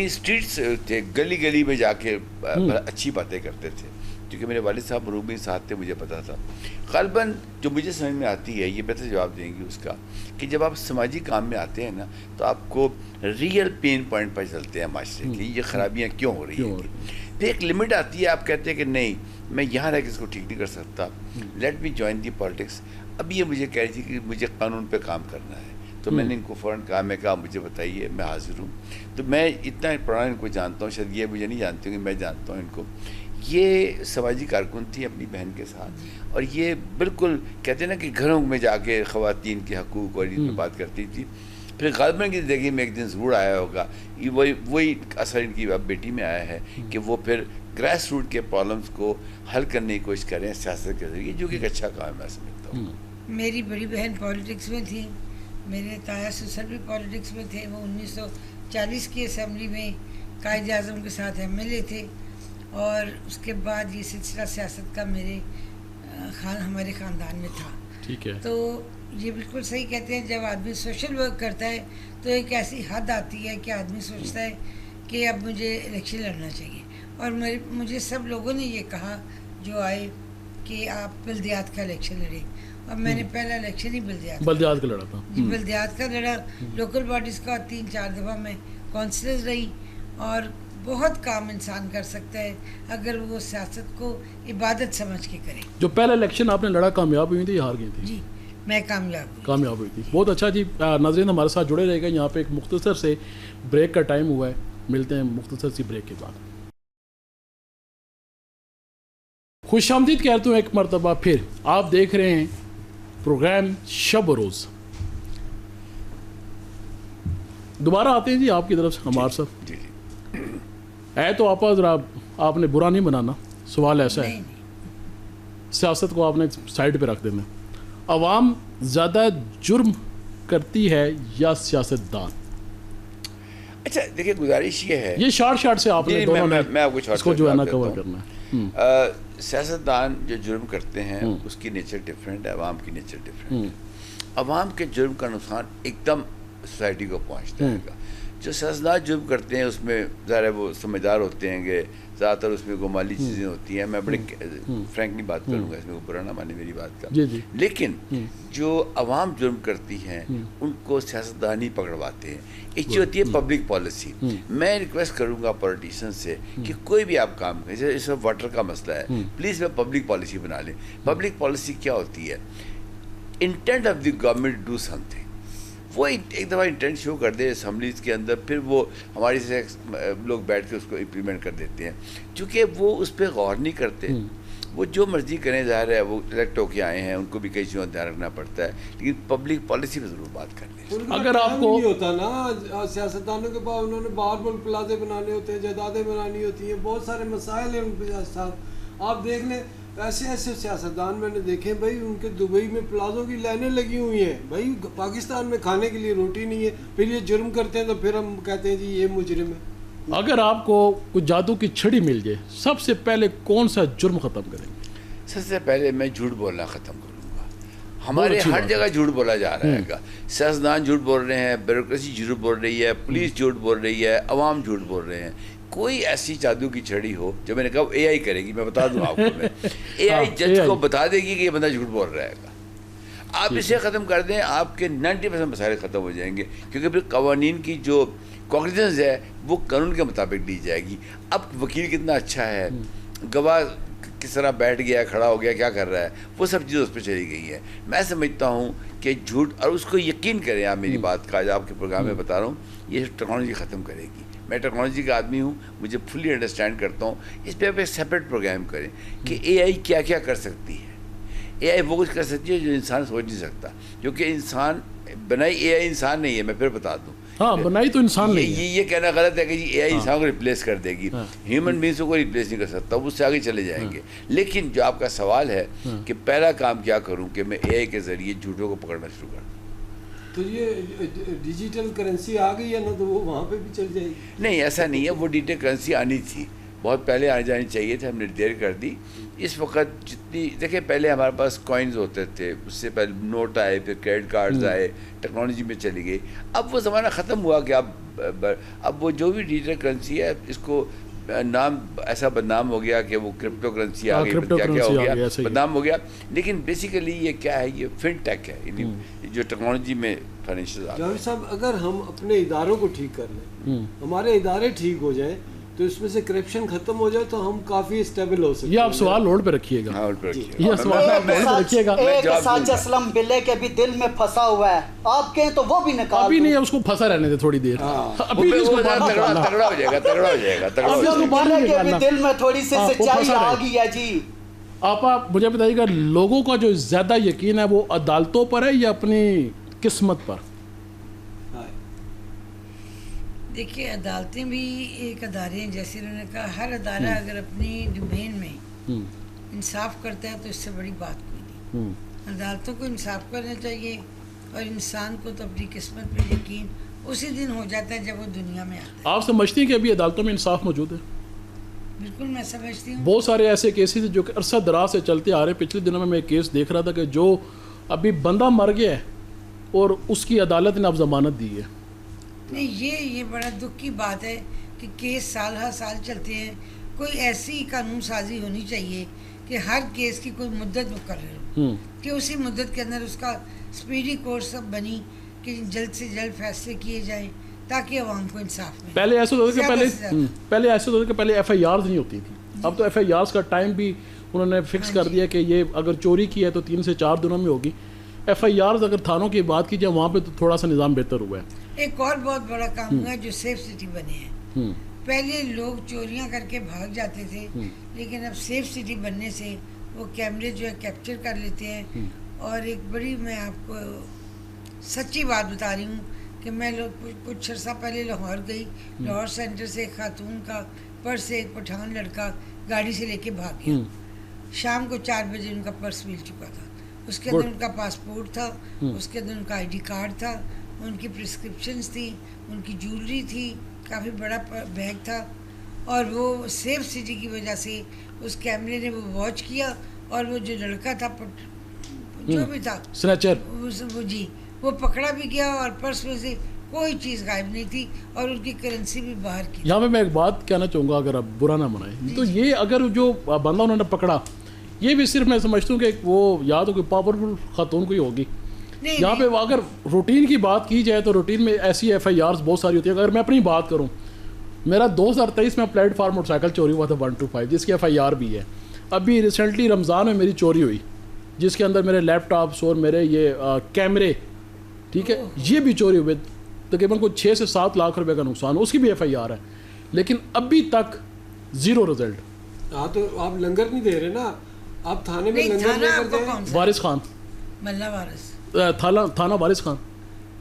اسٹریٹس تھے, گلی گلی میں جا کے اچھی باتیں کرتے تھے, کیونکہ میرے والد صاحب مروبی ساتھ تھے, مجھے پتا تھا. غالباً جو مجھے سمجھ میں آتی ہے, یہ بہتر جواب دیں گی اس کا, کہ جب آپ سماجی کام میں آتے ہیں نا تو آپ کو ریئل پین پوائنٹ پر چلتے ہیں معاشرے کی, یہ خرابیاں کیوں ہو رہی ہیں. پھر ایک لمٹ آتی ہے, آپ کہتے ہیں کہ نہیں میں یہاں رہ کے اس کو ٹھیک نہیں کر سکتا, let me join the politics. اب یہ مجھے کہہ رہی تھی کہ مجھے قانون پہ کام کرنا ہے, تو میں نے ان کو فوراً کہا, میں کہا مجھے بتائیے, میں حاضر ہوں. تو میں اتنا پرانا ان کو جانتا ہوں, شاید یہ مجھے نہیں جانتے ہوں, میں جانتا ہوں ان کو. یہ سماجی کارکن تھی اپنی بہن کے ساتھ, اور یہ بالکل کہتے ہیں نا کہ گھروں میں جا کے خواتین کے حقوق اور ان پہ بات کرتی تھی. پھر غالباً کی زندگی میں ایک دن ضرور آیا ہوگا, وہی اثر ان کی بیٹی میں آیا ہے کہ وہ پھر گراس روٹ کے پرابلمس کو حل کرنے کی کوشش کریں سیاست کے ذریعے, جو کہ ایک اچھا کام ہے, میں سمجھتا ہوں. میری بڑی بہن پالیٹکس میں تھی, میرے تایا سسر بھی پالیٹکس میں تھے. وہ 1940 کی اسمبلی میں قائد اعظم کے ساتھ ایم ایل اے تھے, اور اس کے بعد یہ سلسلہ سیاست کا ہمارے خاندان میں تھا. ٹھیک ہے. تو یہ بالکل صحیح کہتے ہیں, جب آدمی سوشل ورک کرتا ہے تو ایک ایسی حد آتی ہے کہ آدمی سوچتا ہے کہ اب مجھے الیکشن لڑنا چاہیے. اور مجھے سب لوگوں نے یہ کہا جو آئے کہ آپ بلدیات کا الیکشن لڑیں, اور میں نے پہلا الیکشن ہی بلدیات کا لڑا تھا. بلدیات کا لڑا, لوکل باڈیز کا 3-4 دفعہ میں کونسلر رہی. اور بہت کام انسان کر سکتا ہے اگر وہ سیاست کو عبادت سمجھ کے کرے. جو پہلا الیکشن آپ نے لڑا, کامیاب ہوئی تھی یا ہار گئی تھی؟ جی میں کامیاب ہوئی تھی. بہت اچھا جی. ناظرین ہمارے ساتھ جڑے رہے گا, یہاں پہ ایک مختصر سے بریک کا ٹائم ہوا ہے, ملتے ہیں مختصر سی بریک کے بعد. خوش آمدید کہتا ہوں ایک مرتبہ پھر. آپ دیکھ رہے ہیں پروگرام شب و روز. دوبارہ آتے ہیں جی آپ کی طرف سے ہمارے صاحب. ہے تو آپ نے برا نہیں بنانا, سوال ایسا ہے, سیاست کو آپ نے سائڈ پہ رکھ دینا. عوام زیادہ جرم کرتی ہے یا سیاست دان؟ اچھا دیکھیں, گزارش یہ ہے, یہ شارٹ سے آپ نے دونوں نے اس کو جو ہے نا کور کرنا ہے. سیاستدان جو جرم کرتے ہیں اس کی نیچر ڈفرینٹ ہے, عوام کی نیچر ڈفرینٹ ہے. عوام کے جرم کا نقصان ایک دم سوسائٹی کو پہنچتا ہے گا. جو سیاستدان جرم کرتے ہیں اس میں ظاہر ہے وہ سمجھدار ہوتے ہیں کہ زیادہ تر اس میں گمالی چیزیں ہوتی ہیں. میں بڑے فرینکلی بات کروں گا, اس میں کوئی برا نہ مانے میری بات کا. لیکن جو عوام جرم کرتی ہیں ان کو سیاستدان ہی پکڑواتے ہیں. ایک چیز ہوتی ہے پبلک پالیسی. میں ریکویسٹ کروں گا پولیٹیشین سے کہ کوئی بھی آپ کام کریں, جیسے اس وقت واٹر کا مسئلہ ہے, پلیز میں پبلک پالیسی بنا لیں. پبلک پالیسی کیا ہوتی ہے؟ Intent of the government do some thing. وہ ایک دفعہ انٹینٹ شو کر دے اسمبلیز کے اندر, پھر وہ ہماری سے لوگ بیٹھ کے اس کو امپلیمنٹ کر دیتے ہیں. چونکہ وہ اس پہ غور نہیں کرتے, وہ جو مرضی کریں, ظاہر ہے وہ الیکٹ ہو کے آئے ہیں, ان کو بھی کئی چیزوں کا دھیان رکھنا پڑتا ہے, لیکن پبلک پالیسی پہ ضرور بات کر لیں. اگر آپ کو نہیں ہوتا نا سیاستدانوں کے پاس, انہوں نے بار پلازے بنانے ہوتے ہیں, جائیدادیں بنانی ہوتی ہیں, بہت سارے مسائل ہیں ان کے ساتھ. آپ دیکھ لیں ایسے ایسے سیاستدان میں نے دیکھے بھائی, ان کے دبئی میں پلازوں کی لائنیں لگی ہوئی ہیں. بھائی پاکستان میں کھانے کے لیے روٹی نہیں ہے, پھر یہ جرم کرتے ہیں تو پھر ہم کہتے ہیں جی یہ مجرم ہے. اگر آپ کو کچھ جادو کی چھڑی مل جائے, سب سے پہلے کون سا جرم ختم کریں گے؟ سب سے پہلے میں جھوٹ بولنا ختم کروں گا. ہمارے ہر جگہ جھوٹ بولا جا رہا ہے. سیاستدان جھوٹ بول رہے ہیں, بیوروکریسی جھوٹ بول رہی ہے, پولیس جھوٹ بول رہی ہے, عوام جھوٹ بول رہے ہیں. کوئی ایسی جادو کی چھڑی ہو جو میں نے کہا اے آئی کرے گی, میں بتا دوں آپ کو, میں اے آئی جج کو بتا دے گی کہ یہ بندہ جھوٹ بول رہے گا. آپ اسے ختم کر دیں, آپ کے 90% مسائل ختم ہو جائیں گے, کیونکہ پھر قوانین کی جو کوگنیزنس ہے وہ قانون کے مطابق دی جائے گی. اب وکیل کتنا اچھا ہے, گواہ کس طرح بیٹھ گیا, کھڑا ہو گیا, کیا کر رہا ہے, وہ سب چیزیں اس پہ چلی گئی ہیں. میں سمجھتا ہوں کہ جھوٹ, اور اس کو یقین کریں آپ میری بات کا, آپ کے پروگرام میں بتا رہا ہوں, یہ ٹیکنالوجی ختم کرے گی. میں ٹیکنالوجی کا آدمی ہوں, مجھے فلی انڈرسٹینڈ کرتا ہوں. اس پہ آپ ایک سیپریٹ پروگرام کریں کہ اے آئی کیا کیا کر سکتی ہے. اے آئی وہ کچھ کر سکتی ہے جو انسان سوچ نہیں سکتا, کیونکہ انسان بنائی اے آئی انسان نہیں ہے. میں پھر بتا دوں, ہاں بنائی تو انسان نہیں ہے. یہ کہنا غلط ہے کہ جی اے آئی انسان کو ریپلیس کر دے گی. ہیومن بینگس کو ریپلیس نہیں کر سکتا, اس سے آگے چلے جائیں گے. لیکن جو آپ کا سوال ہے کہ پہلا کام کیا کروں, کہ میں اے آئی کے ذریعے جھوٹوں کو پکڑنا شروع کر دوں. تو یہ ڈیجیٹل کرنسی آ گئی ہے نا, تو وہ وہاں پہ بھی چل جائے گی. نہیں ایسا نہیں ہے, وہ ڈیجیٹل کرنسی آنی تھی, بہت پہلے آ جانی چاہیے تھے, ہم نے دیر کر دی. اس وقت جتنی دیکھیں, پہلے ہمارے پاس کوائنز ہوتے تھے, اس سے پہلے نوٹ آئے, پھر کریڈٹ کارڈز آئے, ٹیکنالوجی میں چلی گئی. اب وہ زمانہ ختم ہوا کہ اب وہ جو بھی ڈیجیٹل کرنسی ہے, اس کو نام ایسا بدنام ہو گیا کہ وہ کرپٹو کرنسی آ گئی, کیا کیا ہو گیا, بدنام ہو گیا. لیکن بیسیکلی یہ کیا ہے, یہ فن ٹیک ہے, یعنی جو ٹیکنالوجی میں فائنینشیل. جاوید صاحب, اگر ہم اپنے اداروں کو ٹھیک کر لیں, ہمارے ادارے ٹھیک ہو جائیں, تو اس میں سے کرپشن ختم ہو جائے, تو ہم کافی اسٹیبل ہو سکتے ہیں. یہ آپ سوال ہولڈ پہ رکھیے گا, یہ سوال آپ ہولڈ پہ رکھیے گا. ایک سچ اسلم بلے کے بھی دل میں پھنسا ہوا ہے, آپ کہیں تو وہ بھی نکال. ابھی نہیں, اس کو پھنسا رہنے دے تھوڑی دیر, ابھی اس کو تگڑا ہو جائے گا, تگڑا ہو جائے گا, تگڑا ہو بلے کے بھی دل میں تھوڑی سی سچائی آ گئی ہے. جی آپ مجھے بتائیے گا, لوگوں کا جو زیادہ یقین ہے وہ عدالتوں پر ہے یا اپنی قسمت پر؟ دیکھیے, عدالتیں بھی ایک ادارے ہیں, جیسے انہوں نے کہا, ہر ادارہ اگر اپنی ڈومین میں انصاف کرتا ہے تو اس سے بڑی بات کوئی نہیں. عدالتوں کو انصاف کرنا چاہیے, اور انسان کو تو اپنی قسمت پہ یقین اسی دن ہو جاتا ہے جب وہ دنیا میں آتا ہے. آپ سمجھتی ہیں کہ ابھی عدالتوں میں انصاف موجود ہے؟ بالکل میں سمجھتی ہوں. بہت سارے ایسے کیسز ہیں جو کہ عرصہ دراز سے چلتے آ رہے ہیں. پچھلے دنوں میں ایک کیس دیکھ رہا تھا کہ جو ابھی بندہ مر گیا ہے اور اس کی عدالت نے اب ضمانت دی ہے. نہیں, یہ بڑا دکھ کی بات ہے کہ کیس سال ہر سال چلتے ہیں. کوئی ایسی قانون سازی ہونی چاہیے کہ ہر کیس کی کوئی مدت مقرر ہو, کہ اسی مدت کے اندر اس کا اسپیڈی کورس سب بنی کہ جلد سے جلد فیصلے کیے جائیں تاکہ عوام کو انصاف ملے. پہلے ایسا ہوتا تھا کہ پہلے ایف آئی آرز نہیں ہوتی تھی, اب تو ایف آئی آرز کا ٹائم بھی انہوں نے فکس کر دیا کہ یہ اگر چوری کی ہے تو 3 سے 4 دنوں میں ہوگی. ایف آئی آرز اگر تھانوں کی بات کی جائے وہاں پہ تو تھوڑا سا نظام بہتر ہوا ہے. ایک اور بہت بڑا کام ہوا ہے جو سیف سٹی بنے ہیں. پہلے لوگ چوریاں کر کے بھاگ جاتے تھے, لیکن اب سیف سٹی بننے سے وہ کیمرے جو ہے کیپچر کر لیتے ہیں. اور ایک بڑی, میں آپ کو سچی بات بتا رہی ہوں کہ میں کچھ عرصہ پہلے لاہور گئی. لاہور سینٹر سے ایک خاتون کا پرس سے ایک پٹھان لڑکا گاڑی سے لے کے بھاگ گیا. شام کو 4 بجے ان کا پرس مل چکا تھا. اس کے اندر ان کا پاسپورٹ تھا, اس کے اندر ان کا آئی ڈی کارڈ تھا, ان کی پرسکرپشنز تھی, ان کی جولری تھی, کافی بڑا بیگ تھا. اور وہ سیف سٹی کی وجہ سے اس کیمرے نے وہ واچ کیا, اور وہ جو لڑکا تھا جو بھی تھا سنیچر, وہ جی وہ پکڑا بھی گیا, اور پرس میں سے कोई चीज़ गायब नहीं थी और उनकी करेंसी भी बाहर की। यहाँ पे मैं एक बात कहना चाहूँगा, अगर आप बुरा ना मनाएं, तो ये अगर जो बंदा उन्होंने पकड़ा, ये भी सिर्फ मैं समझता हूँ कि वो या तो कोई पावरफुल खातून कोई होगी। यहाँ पे अगर रूटीन की बात की जाए तो रूटीन में ऐसी FIRs बहुत सारी होती है। अगर मैं अपनी बात करूँ, मेरा 2023 में प्लेटफार्म मोटरसाइकिल चोरी हुआ था 125, जिसकी FIR भी है। अभी रिसेंटली रमज़ान में मेरी चोरी हुई, जिसके अंदर मेरे लैपटॉप्स और मेरे ये कैमरे, ठीक है, ये भी चोरी हुए। तकरीबन कुछ 6 से 7 लाख रुपए का नुकसान, उसकी भी FIR है, लेकिन अभी तक 0 रिजल्ट। हाँ तो आप लंगर नहीं दे रहे ना, आप थाने में नहीं, लंगर थाना नहीं आपको करते। कौन सा? वारिस खान, मल्ला वारिस थाना वारिस खान।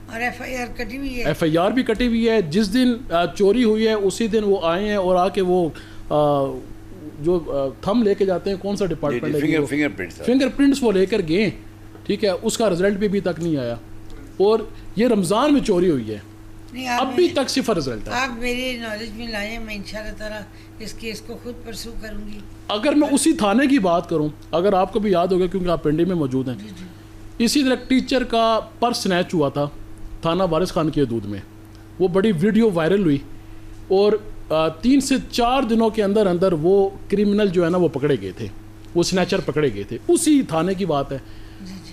और FIR कटी हुई है। FIR भी कटी हुई है। जिस दिन चोरी हुई है उसी दिन वो आए हैं और आके वो जो थंब लेके जाते हैं, कौन सा डिपार्टमेंट है, फिंगरप्रिंट्स वो लेकर गए, ठीक है, उसका रिजल्ट भी अभी तक नहीं आया। और ये रमज़ान में चोरी हुई है, नहीं, आप अभी तक 0 रिजल्ट है। आप मेरे नॉलेज में लाए, मैं इंशाल्लाह ताला इस केस को खुद परसू करूंगी। अगर मैं उसी थाने की बात करूं, अगर आपको भी याद होगा क्योंकि आप पिंडी में मौजूद हैं, इसी तरह टीचर का पर्स स्नैच हुआ था थाना वारिस खान की हदूद में। वो बड़ी वीडियो वायरल हुई और 3 से 4 दिनों के अंदर अंदर वो क्रिमिनल जो है ना वो पकड़े गए थे, वो स्नैचर पकड़े गए थे। उसी थाने की बात है।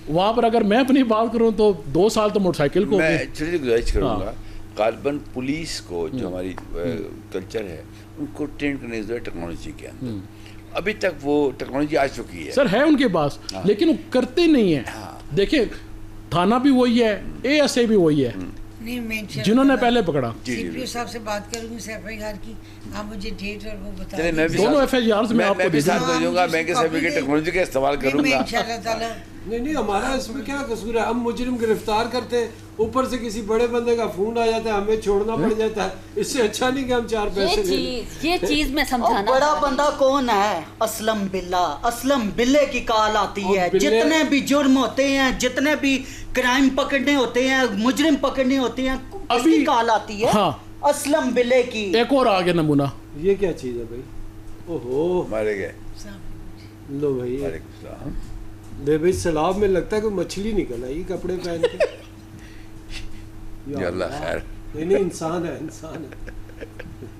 वहाँ पर अगर मैं अपनी बात करूँ तो 2 साल तो मोटरसाइकिल को मैं एक्चुअली गुजारिश करूँगा, गालबन पुलिस को जो हमारी कल्चर है उनको ट्रेन करने की जरूरत टेक्नोलॉजी के अंदर। अभी तक वो टेक्नोलॉजी आ चुकी है सर, है उनके पास, लेकिन वो करते नहीं है। देखिए, थाना भी वही है, ASA भी वही है, नहीं, मैं इंशाल्लाह जिन्होंने पहले पकड़ा। CPO साहब से बात करूंगी इस FIR की, आप मुझे डेट और वो बता चलिए, मैं भी दोनों साथ- FIRs में आपको मैं भी दे साथ दूंगा। दे दूंगा, बैंक के सर्टिफिकेट टेक्नोलॉजी का इस्तेमाल मैं करूंगा। इंशाल्लाह ताला नहीं, हमारा इसमें क्या कसूर है? हम मुजरिम गिरफ्तार करते हैं, ऊपर से किसी बड़े बंदे का फोन आ जाता है, हमें छोड़ना पड़ जाता है। इससे अच्छा नहीं कि हम 4 पैसे ले लें। ये चीज मैं और समझाना बड़ा चाह रही बंदा कौन है? असलम बिल्ला, असलम बिल्ले की कॉल आती और है। बिल्ले- जितने भी जुर्म होते हैं, जितने भी क्राइम पकड़ने होते हैं, मुजरिम पकड़ने होते हैं, अभी- किसकी कॉल आती है? हाँ। असलम बिल्ले की। एक और आगे नमूना, ये क्या चीज़ है भाई? ओहो, मारे गए। लो भाई, वालेकुम सलाम। दे भाई, सैलाब में लगता है कोई मछली निकल आई कपड़े पहन के। या अल्लाह खैर, नहीं, इंसान है, इंसान है।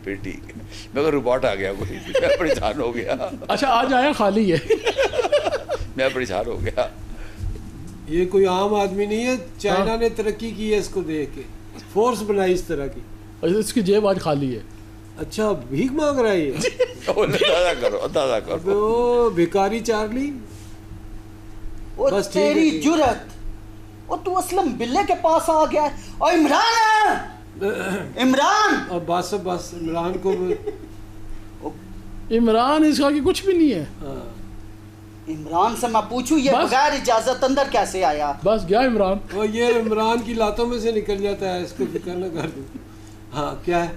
फिर ठीक है। मैं रोबोट आ गया कोई, मैं परेशान हो गया, अच्छा आज आया खाली है। मैं परेशान हो गया। ये कोई आम आदमी नहीं है, चाइना ने तरक्की की है इसको देख के, फोर्स बनाई इस तरह की। अच्छा, इसकी जेब आज खाली है। अच्छा, भीख मांग रहा है ये? अंदाजा करो, अंदाजा अबे करो। ओ भिखारी चार्ली। वो बस ठीक है, तेरी ठीक है। जुरत, और तू असलम बिल्ले के पास आ गया है। और इमरान है, इमरान। अब बस इमरान को इमरान इसका कि कुछ भी नहीं है। हाँ। इमरान से मैं पूछूं ये बस। बगैर इजाजत अंदर कैसे आया? बस गया इमरान। और ये इमरान की लातों में से निकल जाता है, इसको फिक्र न कर दूं। हाँ, क्या है?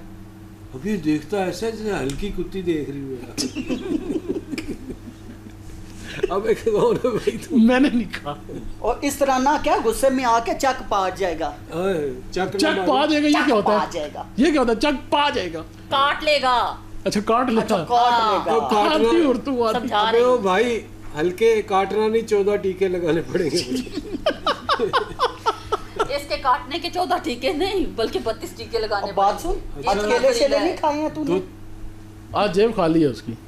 अभी देखता है ऐसा जैसे हल्की कुत्ती देख रही है। अब एक कौन है भाई तू? मैंने नहीं कहा। और इस तरह ना क्या गुस्से में आके चक पाट जाएगा। ओए, चक चक पा जाएगा, ये चक क्या होता पा है? जाएगा। ये क्या होता है? चक पा जाएगा। काट लेगा, अच्छा, काट लेता अच्छा है। काट हाँ। लेगा। आती उर्दू आती। समझा अबे रही ओ हूँ। भाई, हल्के काटना नहीं, 14 टीके लगाने पड़ेंगे मुझे। इसके काटने के 14 टीके नहीं बल्कि 32 टीके लगाने अब बात सुन, पड़ेंगे। आज ये केले बड़ी शेले है। नहीं खाए हैं तूने? आज जेब खाली है उसकी।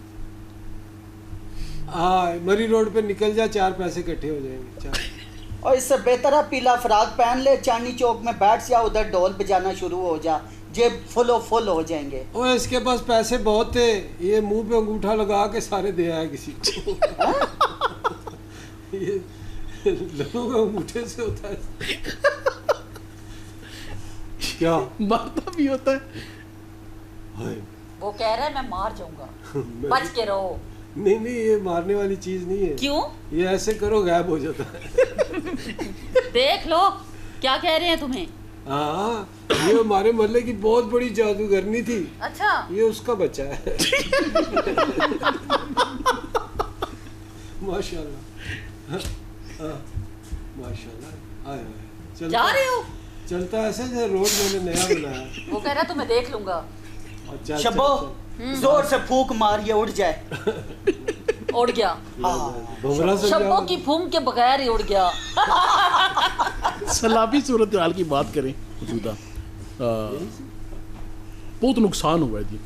हाँ, मरी रोड पे निकल जा, 4 पैसे इकट्ठे हो जाएंगे। चल। और इससे बेहतर है पीला फ्राक पहन ले, चांदनी चौक में बैठ जा, उधर ढोल बजाना शुरू हो जा, जेब फुल हो जाएंगे। ओए, इसके पास पैसे बहुत थे, ये मुंह पे अंगूठा लगा के सारे दे आया किसी को। ये लोगों के अंगूठे से होता है क्या? मारता भी होता है। हाय, वो कह रहा है मैं मार जाऊंगा, बच के रहो। नहीं, ये मारने वाली चीज नहीं है। क्यों? ये ऐसे करो गायब हो जाता है। देख लो क्या कह रहे हैं तुम्हें। हाँ, ये हमारे मोहल्ले की बहुत बड़ी जादूगरनी थी, अच्छा, ये उसका बच्चा है। माशाल्लाह। हाँ, माशाल्लाह। आए आए, जा रहे हो? चलता ऐसे जैसे रोड मैंने नया बनाया। वो कह रहा है तो मैं देख लूंगा। और चल, शबो चल, जोर से फूक मार, ये उड़ जाए। उड़ गया, भंवरा से शब्बों जाओ। की फूम के बगैर ही उड़ गया। सलाबी सूरत हाल की बात करें मौजूदा, बहुत नुकसान हुआ है जी।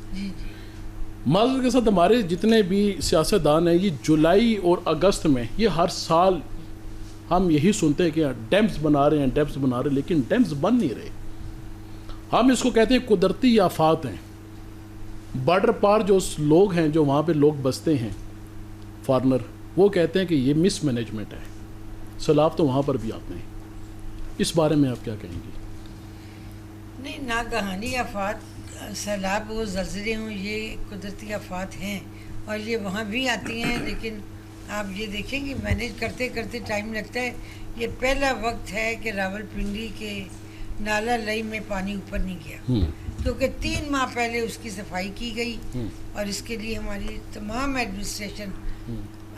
माजरत के साथ हमारे जितने भी सियासतदान हैं, ये जुलाई और अगस्त में ये हर साल हम यही सुनते हैं कि डैम्स बना रहे हैं, डैम्स बना रहे हैं, लेकिन डैम्स बन नहीं रहे। हम इसको कहते हैं कुदरती आफात हैं। बॉर्डर पार जो लोग हैं, जो वहाँ पे लोग बसते हैं फॉरनर, वो कहते हैं कि ये मिस मैनेजमेंट है, सैलाब तो वहाँ पर भी आते हैं। इस बारे में आप क्या कहेंगी? नहीं, नागहानी आफात, सैलाब हो, ज़लज़ले हों, ये कुदरती आफात हैं और ये वहाँ भी आती हैं, लेकिन आप ये देखेंगे मैनेज करते करते टाइम लगता है। ये पहला वक्त है कि रावलपिंडी के नाला लई में पानी ऊपर नहीं गया, क्योंकि 3 माह पहले उसकी सफाई की गई और इसके लिए हमारी तमाम एडमिनिस्ट्रेशन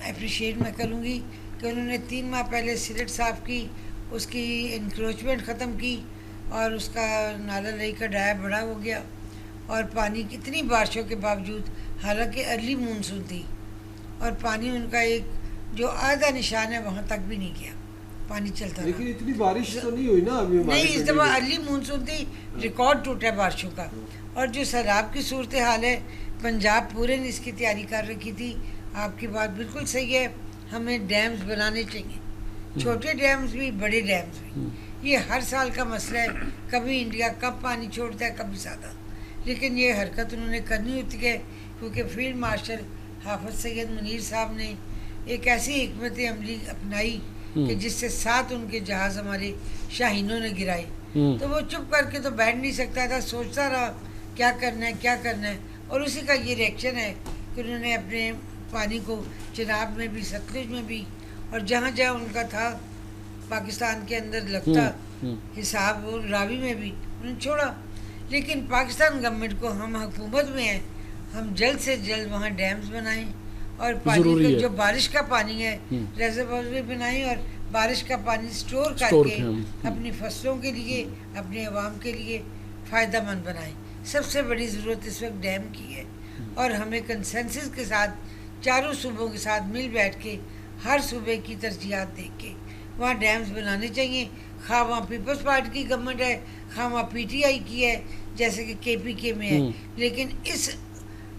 अप्रिशिएट मैं करूँगी कि उन्होंने 3 माह पहले सिलट साफ़ की, उसकी इंक्रोचमेंट ख़त्म की और उसका नाला लई का डाया बड़ा हो गया। और पानी कितनी बारिशों के बावजूद, हालांकि अर्ली मानसून थी और पानी उनका एक जो आधा निशान है वहाँ तक भी नहीं गया, पानी चलता रहा। लेकिन इतनी बारिश तो नहीं हुई ना अभी हमारे नहीं, इस दफ़ा अर्ली मानसून थी, रिकॉर्ड टूटा है बारिशों का। और जो सैलाब की सूरत हाल है, पंजाब पूरे ने इसकी तैयारी कर रखी थी। आपकी बात बिल्कुल सही है, हमें डैम्स बनाने चाहिए, छोटे डैम्स भी, बड़े डैम्स भी। ये हर साल का मसला है, कभी इंडिया कब पानी छोड़ता है, कभी ज़्यादा, लेकिन ये हरकत उन्होंने करनी होती है, क्योंकि फील्ड मार्शल हाफिज सैयद मुनीर साहब ने एक ऐसी हिकमत अमली अपनाई कि जिससे 7 उनके जहाज़ हमारे शाहीनों ने गिराए। तो वो चुप करके तो बैठ नहीं सकता था, सोचता रहा क्या करना है, क्या करना है। और उसी का ये रिएक्शन है कि उन्होंने अपने पानी को चिनाब में भी, सतलुज में भी, और जहाँ जहाँ उनका था पाकिस्तान के अंदर लगता हिसाब, और रावी में भी उन्होंने छोड़ा। लेकिन पाकिस्तान गवर्नमेंट को, हम हुकूमत में हैं, हम जल्द से जल्द वहाँ डैम्स बनाएं और पानी को, जो बारिश का पानी है, रेजर्वोयर भी बनाएं और बारिश का पानी स्टोर करके अपनी फसलों के लिए, अपने अवाम के लिए फ़ायदा मंद बनाएं। सबसे बड़ी ज़रूरत इस वक्त डैम की है और हमें कंसेंसस के साथ चारों सूबों के साथ मिल बैठ के हर सूबे की तरजीहात देख के वहाँ डैम्स बनाने चाहिए। खा वहाँ पीपल्स पार्टी की गवर्नमेंट है, खा वहाँ PTI की है, जैसे कि KPK में है। लेकिन इस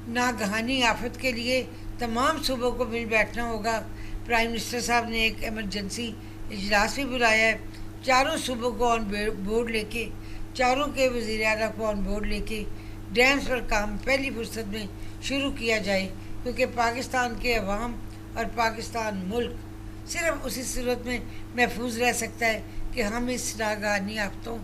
नागहानी आफत के लिए तमाम सूबों को मिल बैठना होगा। प्राइम मिनिस्टर साहब ने एक एमरजेंसी इजलास भी बुलाया है, चारों सूबों को ऑन बोर्ड लेके, चारों के वज़ीर आला को ऑन बोर्ड लेके डैम्स पर काम पहली फुर्सत में शुरू किया जाए, क्योंकि पाकिस्तान के अवाम और पाकिस्तान मुल्क सिर्फ उसी सूरत में महफूज रह सकता है कि हम इस नागहानी आफतों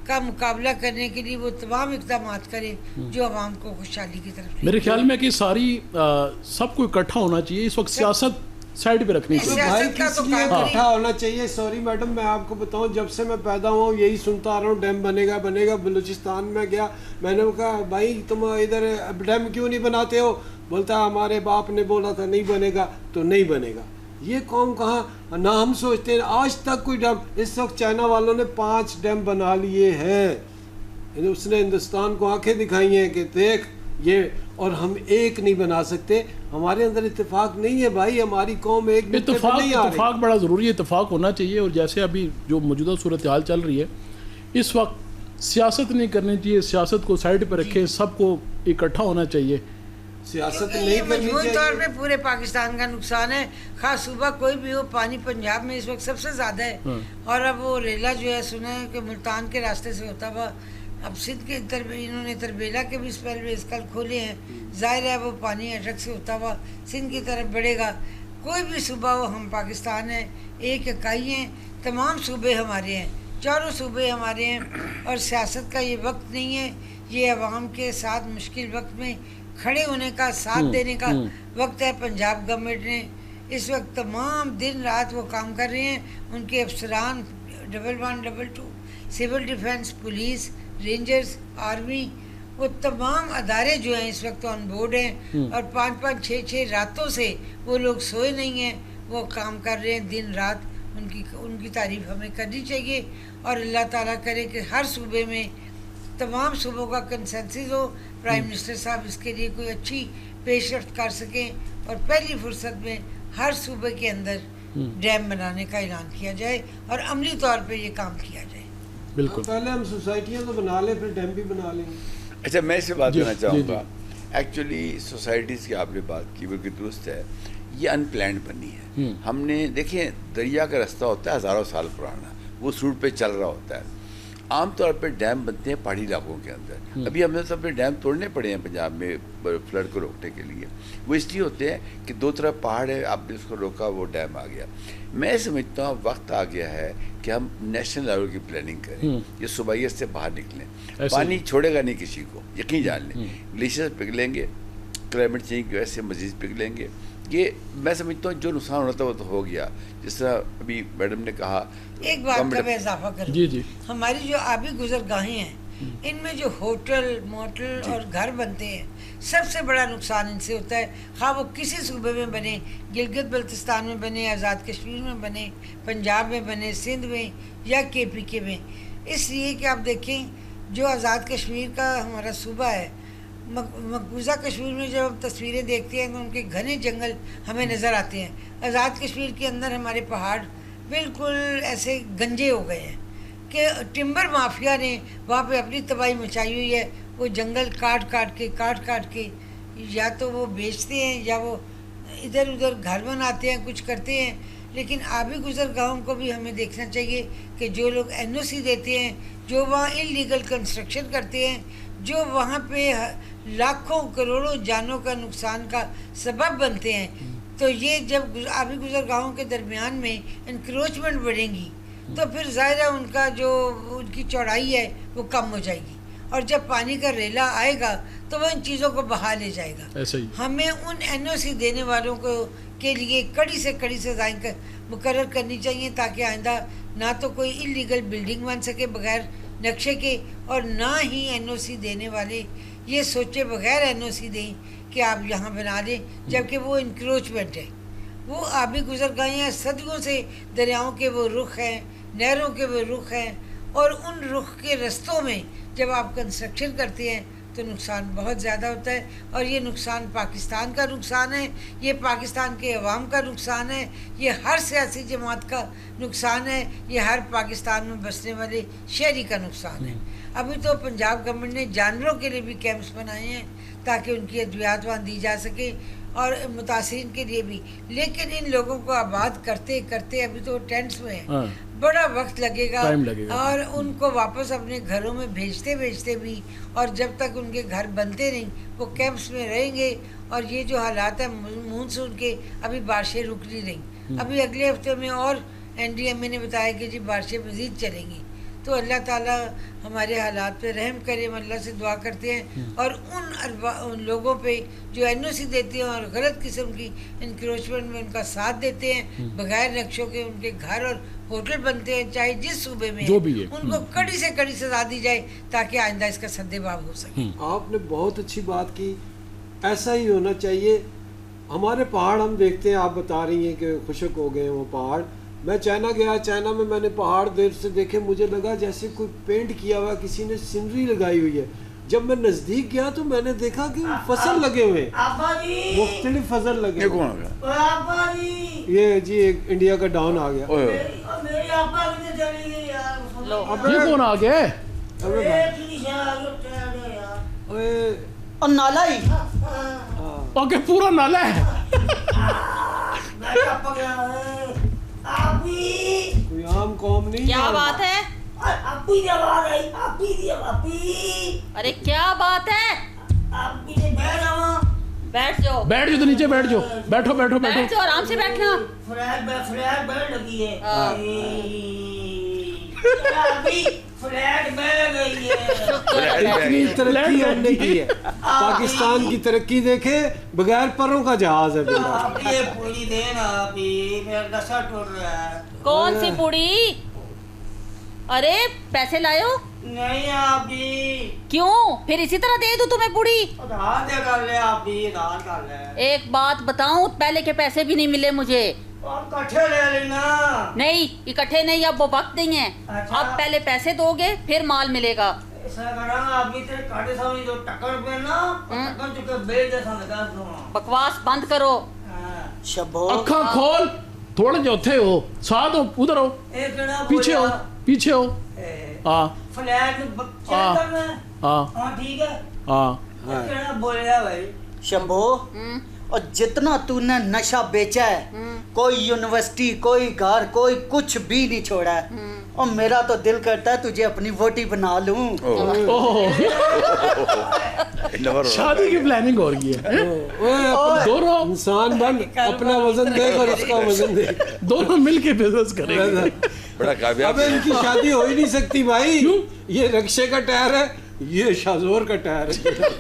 का मुकाबला करने के लिए वो तमाम इक़दाम करें जो अवाम को खुशहाली की तरफ। मेरे ख्याल में कि सारी सबको इकट्ठा होना चाहिए इस वक्त, सियासत साइड पे रखनी चाहिए। भाई किस लिए इकट्ठा होना चाहिए? सॉरी मैडम, मैं आपको बताऊं, जब से मैं पैदा हुआ यही सुनता आ रहा हूँ, डैम बनेगा बनेगा। बलूचिस्तान में गया, मैंने कहा भाई तुम इधर डैम क्यों नहीं बनाते हो? बोलता हमारे बाप ने बोला था नहीं बनेगा तो नहीं बनेगा। ये कौम कहाँ ना हम सोचते हैं आज तक कोई डैम। इस वक्त चाइना वालों ने 5 डैम बना लिए हैं, उसने हिंदुस्तान को आंखें दिखाई हैं कि देख ये, और हम एक नहीं बना सकते। हमारे अंदर इत्तेफाक नहीं है भाई, हमारी कौम एक इत्तेफाक बड़ा ज़रूरी है, इत्तेफाक होना चाहिए। और जैसे अभी जो मौजूदा सूरत हाल चल रही है, इस वक्त सियासत नहीं करनी चाहिए, सियासत को साइड पर रखे, सबको इकट्ठा होना चाहिए। सियासत नहीं करनी चाहिए। तौर पे पूरे पाकिस्तान का नुकसान है, खास सूबा कोई भी हो। पानी पंजाब में इस वक्त सबसे ज़्यादा है और अब वो रेला जो है, सुना है कि मुल्तान के रास्ते से होता हुआ अब सिंध के इन्होंने तरबेला के भी स्पेल बेस कल खोले हैं। जाहिर है वो पानी अटक से होता हुआ सिंध की तरफ बढ़ेगा। कोई भी सूबा हो, हम पाकिस्तान है, एक इकाई हैं, तमाम सूबे हमारे हैं, चारों सूबे हमारे हैं। और सियासत का ये वक्त नहीं है, ये अवाम के साथ मुश्किल वक्त में खड़े होने का, साथ देने का वक्त है। पंजाब गवर्नमेंट ने इस वक्त तमाम दिन रात वो काम कर रहे हैं। उनके अफसरान 112, 122, civil defence, police, rangers, army, वो तमाम अदारे जो हैं इस वक्त ऑन बोर्ड हैं और 5-5, 6-6 रातों से वो लोग सोए नहीं हैं, वो काम कर रहे हैं दिन रात। उनकी तारीफ हमें करनी चाहिए और अल्लाह ताला करे कि हर सूबे में, तमाम सूबों का कंसेंसस हो। प्राइम मिनिस्टर साहब इसके लिए कोई अच्छी पेशरफ्त कर सकें और पहली फुर्सत में हर सूबे के अंदर डैम बनाने का ऐलान किया जाए और अमली तौर पे ये काम किया जाए। बिल्कुल। पहले हम सोसाइटियाँ तो बना लें, फिर डैम भी बना लेंगे। अच्छा, मैं इससे बात जी, करना जी, चाहूँगा। एक्चुअली सोसाइटीज़ की आपने बात की, बिल्कुल दुरुस्त है, ये अनप्लान्ड बनी है। हमने देखें, दरिया का रास्ता होता है हज़ारों साल पुराना, वो उस रूट पे चल रहा होता है। आमतौर पे डैम बनते हैं पहाड़ी इलाकों के अंदर। अभी हमें सब पे डैम तोड़ने पड़े हैं पंजाब में फ्लड को रोकने के लिए। वो इसलिए होते हैं कि दो तरफ पहाड़ है, आपने उसको रोका, वो डैम आ गया। मैं समझता हूँ वक्त आ गया है कि हम नेशनल लेवल की प्लानिंग करें, ये सूबाइयत से बाहर निकलें। पानी छोड़ेगा नहीं किसी को, यकीन जान लें। ग्लेशियर पिघलेंगे, क्लाइमेट चेंज की वजह से मजीद पिघलेंगे। ये मैं समझता हूँ जो नुकसान होना था वो तो हो गया। जिस तरह अभी मैडम ने कहा, एक बात का मैं इजाफा करूँ, जी जी, हमारी जो आबी गुजरगाहें हैं, इनमें जो होटल मोटल और घर बनते हैं, सबसे बड़ा नुकसान इनसे होता है। ख़ास वो किसी सूबे में बने, गिलगित बल्तिस्तान में बने, आज़ाद कश्मीर में बने, पंजाब में बने, सिंध में या KPK में। इसलिए कि आप देखें, जो आज़ाद कश्मीर का हमारा सूबा है, मकबूजा कश्मीर में जब हम तस्वीरें देखते हैं तो उनके घने जंगल हमें नज़र आते हैं। आज़ाद कश्मीर के अंदर हमारे पहाड़ बिल्कुल ऐसे गंजे हो गए हैं कि टिम्बर माफिया ने वहाँ पे अपनी तबाही मचाई हुई है। वो जंगल काट काट के या तो वो बेचते हैं या वो इधर उधर घर बनाते हैं, कुछ करते हैं। लेकिन आबी गुजरगाहों को भी हमें देखना चाहिए कि जो लोग NOC देते हैं, जो वहाँ इलीगल कंस्ट्रक्शन करते हैं, जो वहाँ पे लाखों करोड़ों जानों का नुकसान का सबब बनते हैं, तो ये जब आबी गुजरगाहों के दरमियान में इंक्रोचमेंट बढ़ेंगी तो फिर ज़ाहिर है उनका जो उनकी चौड़ाई है वो कम हो जाएगी, और जब पानी का रेला आएगा तो वो इन चीज़ों को बहा ले जाएगा। ऐसे ही हमें उन NOC देने वालों को के लिए कड़ी से कड़ी सज़ाएं मुकर्रर करनी चाहिए, ताकि आइंदा ना तो कोई इलीगल बिल्डिंग बन सके बगैर नक्शे के, और ना ही NOC देने वाले ये सोचे बगैर NOC दें कि आप यहाँ बना लें, जबकि वो इंक्रोचमेंट है। वो आबी गुजरगाहें सदियों से दरियाओं के वो रुख हैं, नहरों के वो रुख हैं, और उन रुख के रस्तों में जब आप कंस्ट्रक्शन करते हैं तो नुकसान बहुत ज़्यादा होता है। और ये नुकसान पाकिस्तान का नुकसान है, ये पाकिस्तान के अवाम का नुकसान है, ये हर सियासी जमात का नुकसान है, ये हर पाकिस्तान में बसने वाले शहरी का नुकसान है। अभी तो पंजाब गवर्नमेंट ने जानवरों के लिए भी कैंप्स बनाए हैं ताकि उनकी अद्वियात वहाँ दी जा सके, और मुतासिरीन के लिए भी। लेकिन इन लोगों को आबाद करते करते अभी तो टेंट्स में है, बड़ा वक्त लगेगा, और उनको वापस अपने घरों में भेजते भेजते भी, और जब तक उनके घर बनते नहीं वो कैंप्स में रहेंगे। और ये जो हालात है मानसून के, अभी बारिशें रुक नहीं रही, अभी अगले हफ्ते में और NDMA ने बताया कि जी बारिशें मज़ीद चलेंगी। तो अल्लाह ताला हमारे हालात पे रहम करे, हम अल्लाह से दुआ करते हैं, और उन लोगों पे जो NOC देते हैं और गलत किस्म की इंक्रोचमेंट में उनका साथ देते हैं, बगैर नक्शों के उनके घर और होटल बनते हैं, चाहे जिस सूबे में जो भी है, उनको कड़ी से कड़ी सजा दी जाए ताकि आइंदा इसका सद्देबाब हो सके। आपने बहुत अच्छी बात की, ऐसा ही होना चाहिए। हमारे पहाड़ हम देखते हैं, आप बता रही हैं कि खुशक हो गए हैं वो पहाड़। मैं चाइना गया, चाइना में मैंने पहाड़ देर से देखे, मुझे लगा जैसे कोई पेंट किया हुआ, किसी ने सीनरी लगाई हुई है। जब मैं नज़दीक गया तो मैंने देखा कि फसल लगे हुए हैं, मुख्तलिफ फसल लगे हुए हैं। ये जी एक इंडिया का डॉन आ गया। ये कौन आ गया? और नाला ही ओके, पूरा नाला है। कोई आम कौम नहीं। क्या बात है? अरे क्या बात है? बैठ जाओ, बैठ जाओ, तो नीचे बैठ जाओ, बैठो बैठो बैठ बैठो। जाओ, आराम से बैठना। इतनी तरक्की हमने की है, पाकिस्तान की तरक्की देखे, बगैर परों का जहाज है मेरा। ये पूरी देना अभी मेरा नशा टूट रहा है। कौन सी पूड़ी? अरे पैसे लायो? नहीं अभी। क्यों? फिर इसी तरह दे दूं तुम्हें पूड़ी? उधार दे कर ले अभी, उधार कर ले। एक बात बताऊं, पहले के पैसे भी नहीं मिले मुझे। और इकट्ठे ले लेना। नहीं, इकट्ठे नहीं, अब वो वक्त नहीं है। अच्छा। अब पहले पैसे दोगे फिर माल मिलेगा। ऐसा करेंगे अभी तेरे काटे सामने जो टक्कर पे ना, टक्कर चुके बेच जैसा लगा दूंगा। बकवास बंद करो। शबो अखा खोल, थोड़े जो थे हो साथ हो, उधर हो, एक जना पीछे हो, बोला, पीछे हो। ए, हाँ फ्लैट चेक हाँ। करना है हाँ हाँ ठीक है हाँ क्या बोल रहा भाई शंभू और जितना तूने नशा बेचा है कोई यूनिवर्सिटी कोई घर कोई कुछ भी नहीं छोड़ा है और मेरा तो दिल करता है तुझे अपनी वोटी बना लूं। ओह शादी की प्लानिंग हो रही है दोनों इंसान बन, अपना वजन देख और उसका वजन देख। दोनों मिलके बिजनेस करेंगे। बड़ा कामयाब अबे इनकी शादी हो ही नहीं सकती भाई। क्यों? ये रक्शे का टायर है, ये शाजोर का टायर है।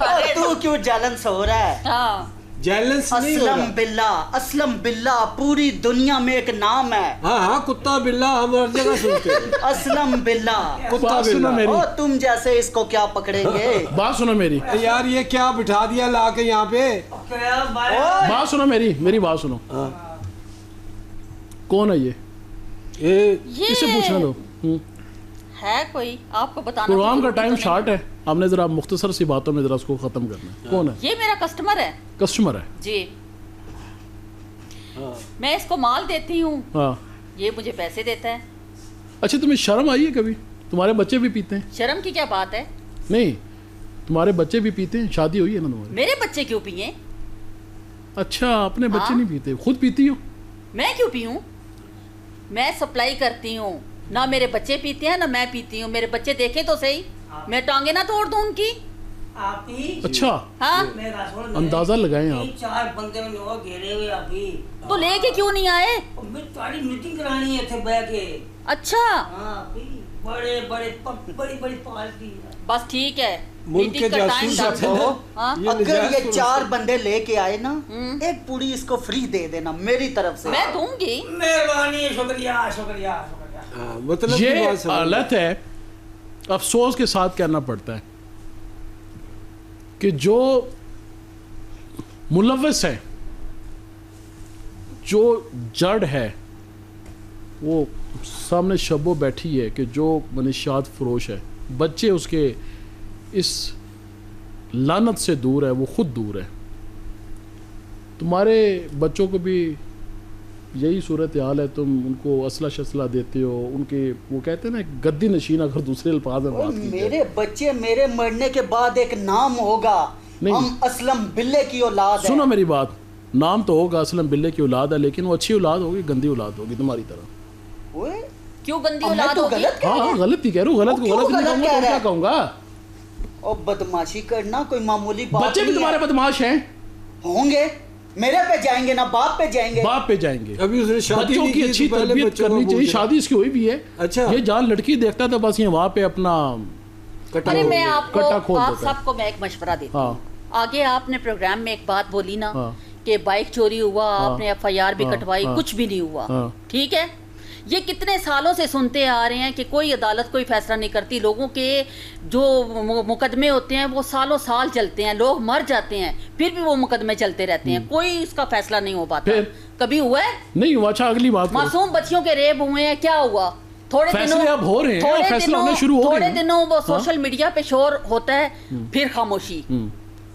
और तू क्यों जलन हो रहा है? हाँ जैलेंस नहीं हो रहा। असलम बिल्ला पूरी दुनिया में एक नाम है। हाँ हाँ, कुत्ता बिल्ला हम हर जगह सुनते हैं। असलम बिल्ला कुत्ता बात सुनो बिल्ला। मेरी, ओ तुम जैसे इसको क्या पकड़ेंगे? बात सुनो मेरी, यार ये क्या बिठा दिया ला के यहाँ पे? क्या भाई बात सुनो मेरी बात सुनो। कौन है ये? ये इसे पूछना दो। है कोई आपको बताना प्रोग्राम का तो टाइम नहीं। शार्ट है, हमने जरा मुख्तसर सी बातों में जरा उसको खत्म करना है। कौन है? ये मेरा कस्टमर है कस्टमर है। जी। मैं इसको माल देती हूँ, हाँ ये मुझे पैसे देता है। अच्छा तुम्हें शर्म आई है कभी? तुम्हारे बच्चे भी पीते हैं? शर्म की क्या बात है? नहीं तुम्हारे बच्चे भी पीते हैं, शादी हुई है ना तुम्हारी? मेरे बच्चे क्यों पिए? अच्छा अपने बच्चे हाँ। नहीं पीते, खुद पीती हो? मैं क्यों पीऊँ? मैं सप्लाई करती हूँ, ना मेरे बच्चे पीते हैं ना मैं पीती हूँ। मेरे बच्चे देखे तो सही, मैं टांगे ना तोड़ दूँ उनकी। आप ही अच्छा हाँ मेरा सुन अंदाजा लगाएं आप। 4 बंदे में लोग घेरे हुए आप ही तो लेके क्यों नहीं आए? मैं तुम्हारी मीटिंग करानी है थे बैठ के। अच्छा हाँ आप ही बड़े बड़े बड़ी बड़ी पार्टी है। बस ठीक है, मुल्क मीटिंग के का टाइम जासूस डाल अपने- दो। हाँ? ये अगर निजात ये को 4 बंदे लेके आए ना हम्म। एक पूरी इसको फ्री दे देना मेरी तरफ से। मैं दूंगी। मेहरबानी शुक्रिया शुक्रिया शुक्रिया। हाँ, मतलब की ये बात समझ। हालत है, अफसोस के साथ कहना पड़ता है कि जो मुलव्वस है, जो जड़ है, वो सामने शब्बो बैठी है कि जो मनशियात फरोश है, बच्चे उसके इस लानत से दूर है, वो खुद दूर है। तुम्हारे बच्चों को भी यही सूरत हाल है, तुम उनको असला शसला देते हो, उनके वो कहते हैं ना गद्दी नशीन, अगर दूसरे अल्फाज में बात की जाए। मेरे बच्चे मेरे मरने के बाद एक नाम होगा, नहीं। हम असलम बिल्ले की औलाद सुनो है। मेरी बात, नाम तो होगा असलम बिल्ले की औलाद है, लेकिन वो अच्छी औलाद होगी, गंदी औलाद होगी तुम्हारी तरह। ओए, क्यों गंदी अब मैं औलाद तो होगी? गलत कह हाँ रहा हाँ हूँ। गलत ही कह रहा हूँ, गलत वो को क्यों गलत नहीं गलत कहूँगा कह तो रहा क्या है? कहूँगा? और बदमाशी करना कोई मामूली बात बच्चे भी नहीं तुम्हारे है। बदमाश हैं, होंगे, मेरे पे जाएंगे ना बाप पे जाएंगे। बाप पे जाएंगे। अभी उसने शादी बच्चों नहीं की की, अच्छी तो पहले तरबियत बच्चों को करनी चाहिए। पूछ रहा। शादी इसकी हुई भी है। अच्छा। ये जहाँ लड़की देखता था बस ये वहाँ पे अपना कटा अरे हो मैं गया। आपको कट्टा खोल आप देता है। सबको मैं एक मशवरा देती हाँ। हूँ। आगे आपने प्रोग्राम में एक बात बोली ना हाँ। कि बाइक चोरी हुआ, हाँ। आपने FIR भी हाँ, कटवाई, हाँ। कुछ भी नहीं हुआ। हाँ। ठीक है, ये कितने सालों से सुनते आ रहे हैं कि कोई अदालत कोई फैसला नहीं करती। लोगों के जो मुकदमे होते हैं वो सालों साल चलते हैं, लोग मर जाते हैं, फिर भी वो मुकदमे चलते रहते हैं, कोई इसका फैसला नहीं हो पाता। फिर? कभी हुआ है? नहीं हुआ। अच्छा अगली बात करो। मासूम बच्चियों के रेप हुए हैं, क्या हुआ? थोड़े फैसले अब हो रहे हैं, फैसले होने शुरू हो गए थोड़े हैं। दिनों वो सोशल मीडिया पे शोर होता है, फिर खामोशी।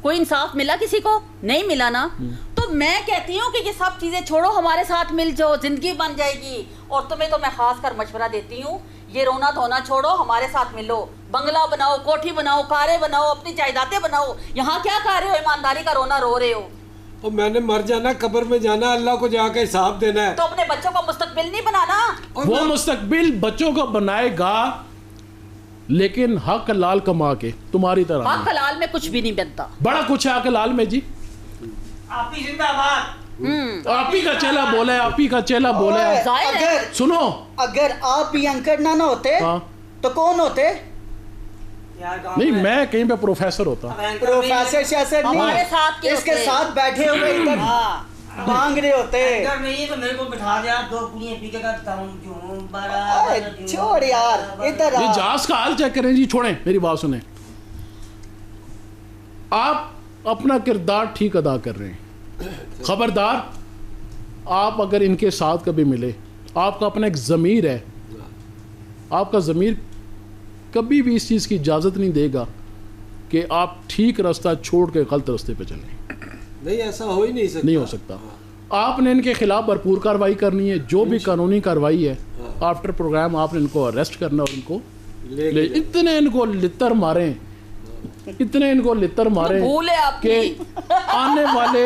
कोई इंसाफ मिला किसी को? नहीं मिला ना। तो मैं कहती हूँ कि ये सब चीजें छोड़ो, हमारे साथ मिल जाओ, जिंदगी बन जाएगी। और तुम्हें तो मैं खास कर मशवरा देती हूँ, ये रोना धोना छोड़ो, हमारे साथ मिलो, बंगला बनाओ, कोठी बनाओ, कारें बनाओ, अपनी जायदादें बनाओ। यहाँ क्या कर रहे हो? ईमानदारी का रोना रो रहे हो। और मैंने मर जाना, कब्र में जाना, अल्लाह को जाके हिसाब देना है। तो अपने बच्चों का मुस्तकबिल नहीं बनाना। वो मुस्तकबिल बच्चों का बनाएगा, लेकिन हक लाल कमा के, तुम्हारी तरह हक नहीं। हलाल में कुछ भी नहीं बनता। बड़ा कुछ है हक लाल में जी। आप ही जिंदाबाद। आप ही का चेला बोला है, आप ही का चेला बोला ओए, है। जाहिर है। अगर सुनो, अगर आप भी एंकर ना होते हाँ। तो कौन होते? यार गाँव नहीं में- मैं कहीं पे प्रोफेसर होता। अब एंकर प्रोफेसर शैसर हमारे नहीं, साथ के इसके होते। साथ बैठे हुए इधर मांग रहे होते। एंकर नहीं है तो मेरे को बिठा दिया, 2 पुड़ियाँ पी के कहता हूँ क्यों अरे छोड़ यार, इधर ये आ। जहाज का हाल चेक करें जी, छोड़ें, मेरी बात सुने। आप अपना किरदार ठीक अदा कर रहे हैं, खबरदार आप अगर इनके साथ कभी मिले, आपका अपना एक ज़मीर है, आपका ज़मीर कभी भी इस चीज़ की इजाज़त नहीं देगा कि आप ठीक रास्ता छोड़ के गलत रास्ते पे चलें। नहीं, ऐसा हो ही नहीं सकता। नहीं हो सकता। आपने इनके खिलाफ भरपूर कार्रवाई करनी है, जो भी कानूनी कार्रवाई है। आफ्टर प्रोग्राम आपने इनको अरेस्ट करना और इनको ले इतने इनको लितर मारे, इतने इनको लितर मारे भूल है आपकी। कि आने वाले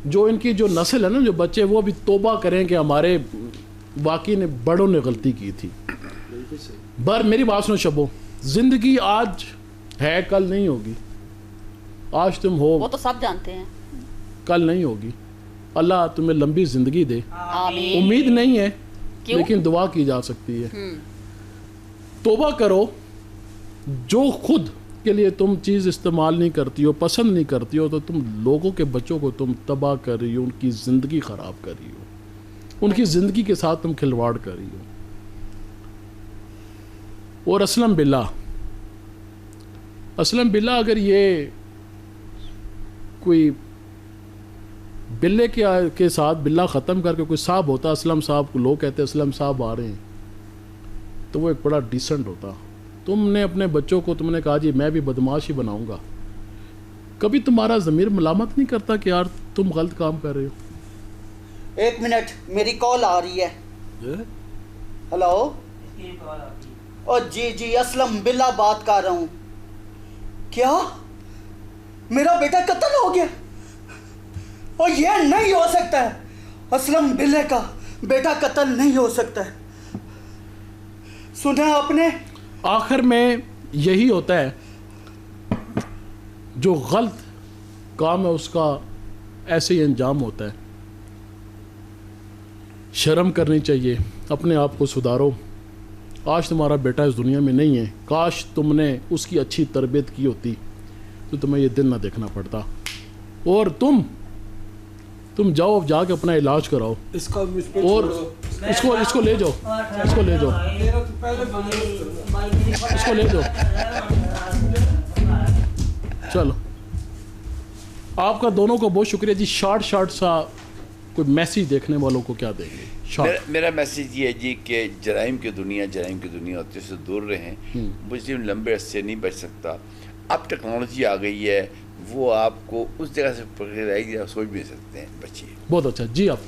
जो इनकी जो नस्ल है ना, जो बच्चे, वो भी तौबा करें कि हमारे वाकई ने बड़ों ने गलती की थी। बर मेरी बात सुनो शबो, जिंदगी आज है कल नहीं होगी। आज तुम हो वो तो सब जानते हैं, कल नहीं होगी। अल्लाह तुम्हें लंबी जिंदगी दे। आमीन। उम्मीद नहीं है क्यों? लेकिन दुआ की जा सकती है। तौबा करो, जो खुद के लिए तुम चीज़ इस्तेमाल नहीं करती हो, पसंद नहीं करती हो, तो तुम लोगों के बच्चों को तुम तबाह कर रही हो, उनकी ज़िंदगी ख़राब कर रही हो, उनकी ज़िंदगी के साथ तुम खिलवाड़ कर रही हो। और असलम बिल्ला अगर ये कोई बिल्ले के साथ बिल्ला ख़त्म करके कोई साहब होता, असलम साहब को लोग कहते असलम साहब आ रहे हैं, तो वो एक बड़ा डिसेंट होता। तुमने अपने बच्चों को तुमने कहा जी मैं भी बदमाश ही बनाऊंगा, कभी तुम्हारा ज़मीर मलामत नहीं करता कि यार तुम गलत काम कर रहे हो? 1 मिनट, मेरी कॉल आ रही है। हेलो। ओ जी असलम बिल्ला बात कर रहा हूँ। क्या मेरा बेटा कत्ल हो गया? और ये नहीं हो सकता है, असलम बिल्ले का बेटा कत्ल नहीं हो सकता है। सुना आपने? आखिर में यही होता है, जो गलत काम है उसका ऐसे ही अंजाम होता है। शर्म करनी चाहिए, अपने आप को सुधारो। आज तुम्हारा बेटा इस दुनिया में नहीं है, काश तुमने उसकी अच्छी तरबियत की होती तो तुम्हें ये दिन ना देखना पड़ता। और तुम जाओ, जाके अपना इलाज कराओ, इसका और इसको ले जाओ, इसको ले जाओ, इसको ले जाओ। चलो, आपका दोनों को बहुत शुक्रिया जी। शार्ट सा कोई मैसेज देखने वालों को क्या देंगे? मेरा मैसेज ये है जी कि जराइम की दुनिया होते से दूर रहें। मुस्लिम लंबे अरसे नहीं बच सकता। अब टेक्नोलॉजी आ गई है, वो आपको उस जगह से पकड़ आएगी, आप सोच भी सकते हैं। बचिए। बहुत अच्छा जी। आप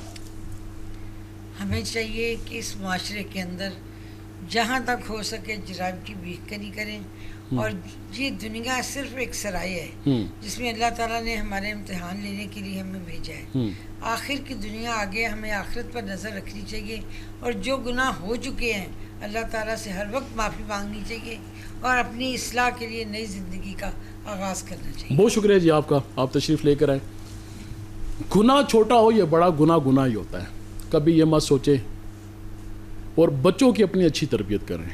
हमें चाहिए कि इस माशरे के अंदर जहाँ तक हो सके जराइम की बेहतरी करें, और ये दुनिया सिर्फ एक सराय है जिसमें अल्लाह ताला ने हमारे इम्तिहान लेने के लिए हमें भेजा है। आखिर की दुनिया आगे, हमें आखिरत पर नज़र रखनी चाहिए, और जो गुनाह हो चुके हैं अल्लाह ताला से हर वक्त माफ़ी मांगनी चाहिए, और अपनी इस्लाह के लिए नई ज़िंदगी का आगाज़ करना चाहिए। बहुत शुक्रिया जी आपका, आप तशरीफ़ लेकर आए। गुनाह छोटा हो या बड़ा, गुनाह ही होता है, कभी ये मत सोचे। और बच्चों की अपनी अच्छी तरबियत करें।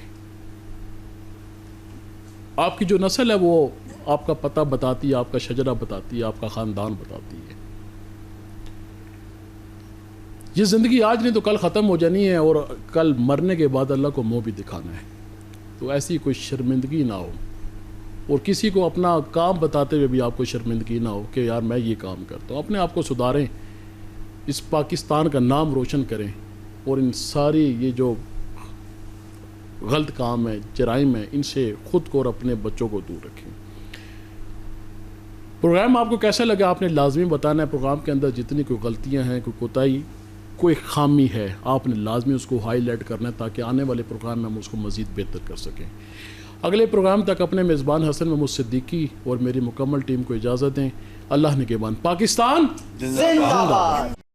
आपकी जो नस्ल है वो आपका पता बताती है, आपका शजरा बताती है, आपका ख़ानदान बताती है। ये ज़िंदगी आज नहीं तो कल ख़त्म हो जानी है, और कल मरने के बाद अल्लाह को मुँह भी दिखाना है। तो ऐसी कोई शर्मिंदगी ना हो, और किसी को अपना काम बताते हुए भी आपको शर्मिंदगी ना हो कि यार मैं ये काम करता हूँ। अपने आप को सुधारें, इस पाकिस्तान का नाम रोशन करें, और इन सारी ये जो गलत काम है, जराइम है, इनसे ख़ुद को और अपने बच्चों को दूर रखें। प्रोग्राम आपको कैसा लगा आपने लाजमी बताना है। प्रोग्राम के अंदर जितनी कोई गलतियां हैं, कोई कोताही, कोई खामी है, आपने लाजमी उसको हाईलाइट करना है, ताकि आने वाले प्रोग्राम में हम उसको मज़ीद बेहतर कर सकें। अगले प्रोग्राम तक अपने मेज़बान हसन महमूद सिद्दीकी और मेरी मुकम्मल टीम को इजाज़त दें। अल्लाह निगहबान। पाकिस्तान जिंदाबाद।